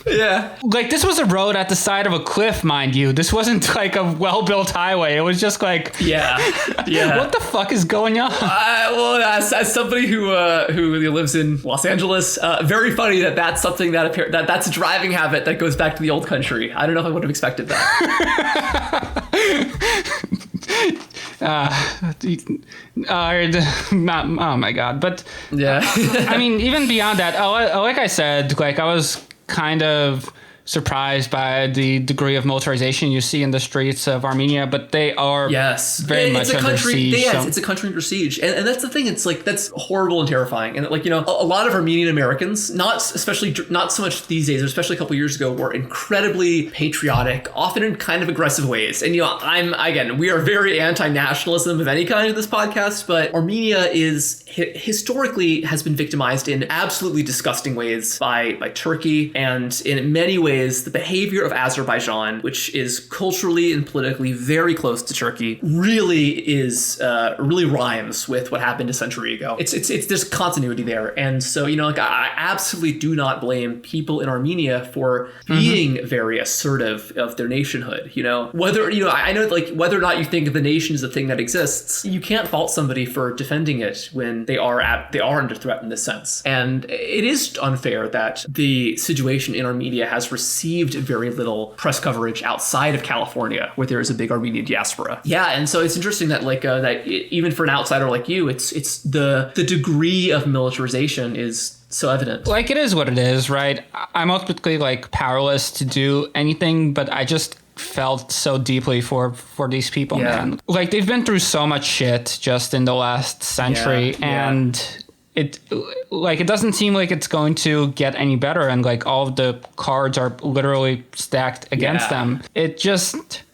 yeah, like this was a road at the side of a cliff, mind you. This wasn't like a well-built highway. It was just like what the fuck is going on? Well, as somebody who lives in Los Angeles, very funny that's something that's a driving habit that goes back to the old country. I don't know if I would have expected that. Oh my god. But yeah. I mean, even beyond that, like I said, like I was kind of surprised by the degree of militarization you see in the streets of Armenia, but they are very much under siege. It's a country under siege. And that's the thing. It's like, that's horrible and terrifying. And like, you know, a lot of Armenian Americans, not so much these days, especially a couple years ago, were incredibly patriotic, often in kind of aggressive ways. And, you know, we are very anti-nationalism of any kind of this podcast, but Armenia is historically has been victimized in absolutely disgusting ways by Turkey, and in many ways the behavior of Azerbaijan, which is culturally and politically very close to Turkey, really rhymes with what happened a century ago. It's there's continuity there. And so, you know, like I absolutely do not blame people in Armenia for being very assertive of their nationhood. You know, whether, you know, I know, like, whether or not you think the nation is a thing that exists, you can't fault somebody for defending it when they are under threat in this sense. And it is unfair that the situation in Armenia has received very little press coverage outside of California, where there is a big Armenian diaspora. Yeah, and so it's interesting that even for an outsider like you, it's the degree of militarization is so evident. Like, it is what it is, right? I'm ultimately like powerless to do anything, but I just felt so deeply for these people, man. Like, they've been through so much shit just in the last century, and it doesn't seem like it's going to get any better, and like all of the cards are literally stacked against them. It just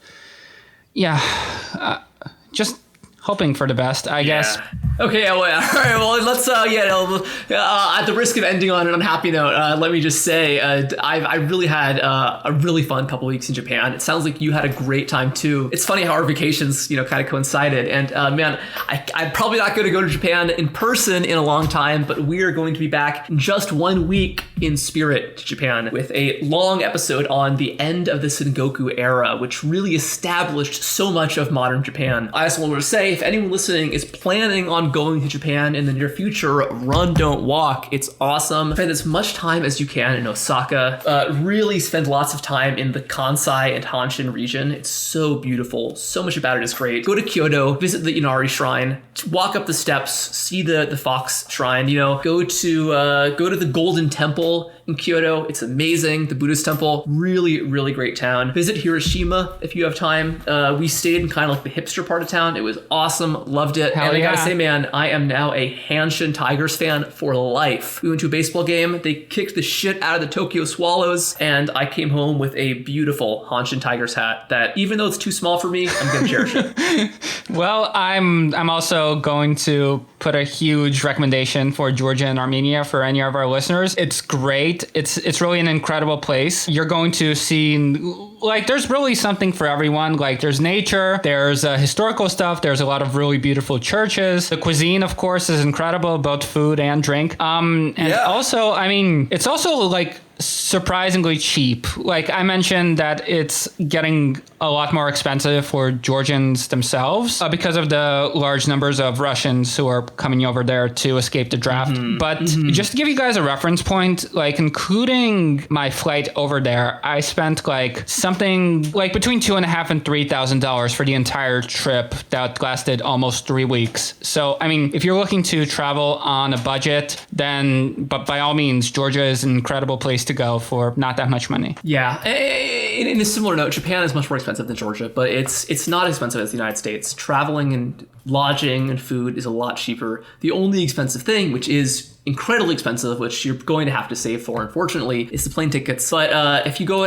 just hoping for the best, I guess. Okay, all right, well, let's, at the risk of ending on an unhappy note, let me just say, I really had a really fun couple weeks in Japan. It sounds like you had a great time too. It's funny how our vacations, you know, kind of coincided. And man, I'm probably not going to go to Japan in person in a long time, but we are going to be back in just 1 week in spirit to Japan with a long episode on the end of the Sengoku era, which really established so much of modern Japan. I also wanted to say, if anyone listening is planning on going to Japan in the near future, run, don't walk. It's awesome. Spend as much time as you can in Osaka. Really spend lots of time in the Kansai and Honshu region. It's so beautiful. So much about it is great. Go to Kyoto, visit the Inari Shrine, walk up the steps, see the Fox Shrine. You know, go to the Golden Temple in Kyoto. It's amazing. The Buddhist temple, really, really great town. Visit Hiroshima if you have time. We stayed in kind of like the hipster part of town. It was awesome. Loved it. And I gotta say, man, I am now a Hanshin Tigers fan for life. We went to a baseball game. They kicked the shit out of the Tokyo Swallows, and I came home with a beautiful Hanshin Tigers hat that, even though it's too small for me, I'm gonna cherish it. Well, I'm also going to put a huge recommendation for Georgia and Armenia for any of our listeners. It's great. It's really an incredible place. You're going to see, like, there's really something for everyone. Like, there's nature, there's historical stuff, there's a lot of really beautiful churches. The cuisine, of course, is incredible, both food and drink. Also, I mean, it's also like surprisingly cheap. Like I mentioned that it's getting a lot more expensive for Georgians themselves because of the large numbers of Russians who are coming over there to escape the draft. But just to give you guys a reference point, like including my flight over there, I spent like something like between $2,500 and $3,000 for the entire trip that lasted almost 3 weeks. So, I mean, if you're looking to travel on a budget, then, but by all means, Georgia is an incredible place place to go for not that much money. Yeah. In a similar note, Japan is much more expensive than Georgia, but it's not expensive as the United States. Traveling and lodging and food is a lot cheaper. The only expensive thing, which is incredibly expensive, which you're going to have to save for, unfortunately, is the plane tickets. But if you go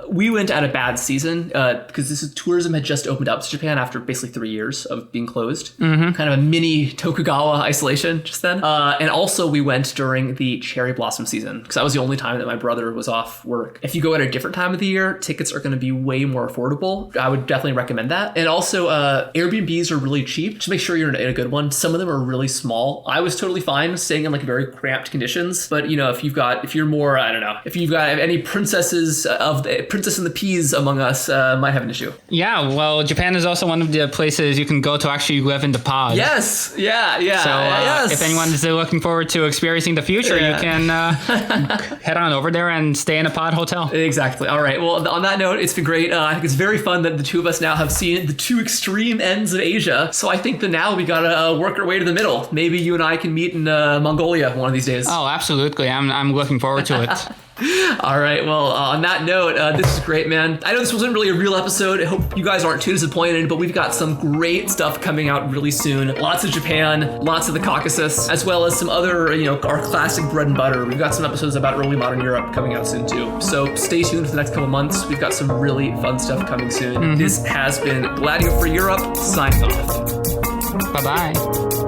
we went at a bad season because tourism had just opened up to Japan after basically 3 years of being closed. Mm-hmm. Kind of a mini Tokugawa isolation just then. And also we went during the cherry blossom season because that was the only time that my brother was off work. If you go at a different time of the year, tickets are going to be way more affordable. I would definitely recommend that. And also Airbnbs are really cheap. Just make sure you're in a good one. Some of them are really small. I was totally fine staying in like very cramped conditions, but if you're more, I don't know, if you've got any Princess and the Peas among us, might have an issue. Yeah, well, Japan is also one of the places you can go to actually live in the pod. Yes, yeah. So if anyone is looking forward to experiencing the future, you can head on over there and stay in a pod hotel. Exactly. All right. Well, on that note, it's been great. I think it's very fun that the two of us now have seen the two extreme ends of Asia. So I think that now we gotta work our way to the middle. Maybe you and I can meet in Mongolia one of these days. Oh, absolutely. I'm looking forward to it. All right. Well, on that note, this is great, man. I know this wasn't really a real episode. I hope you guys aren't too disappointed, but we've got some great stuff coming out really soon. Lots of Japan, lots of the Caucasus, as well as some other, our classic bread and butter. We've got some episodes about early modern Europe coming out soon too. So stay tuned for the next couple months. We've got some really fun stuff coming soon. Mm-hmm. This has been Gladio Free Europe, signing off. Bye-bye.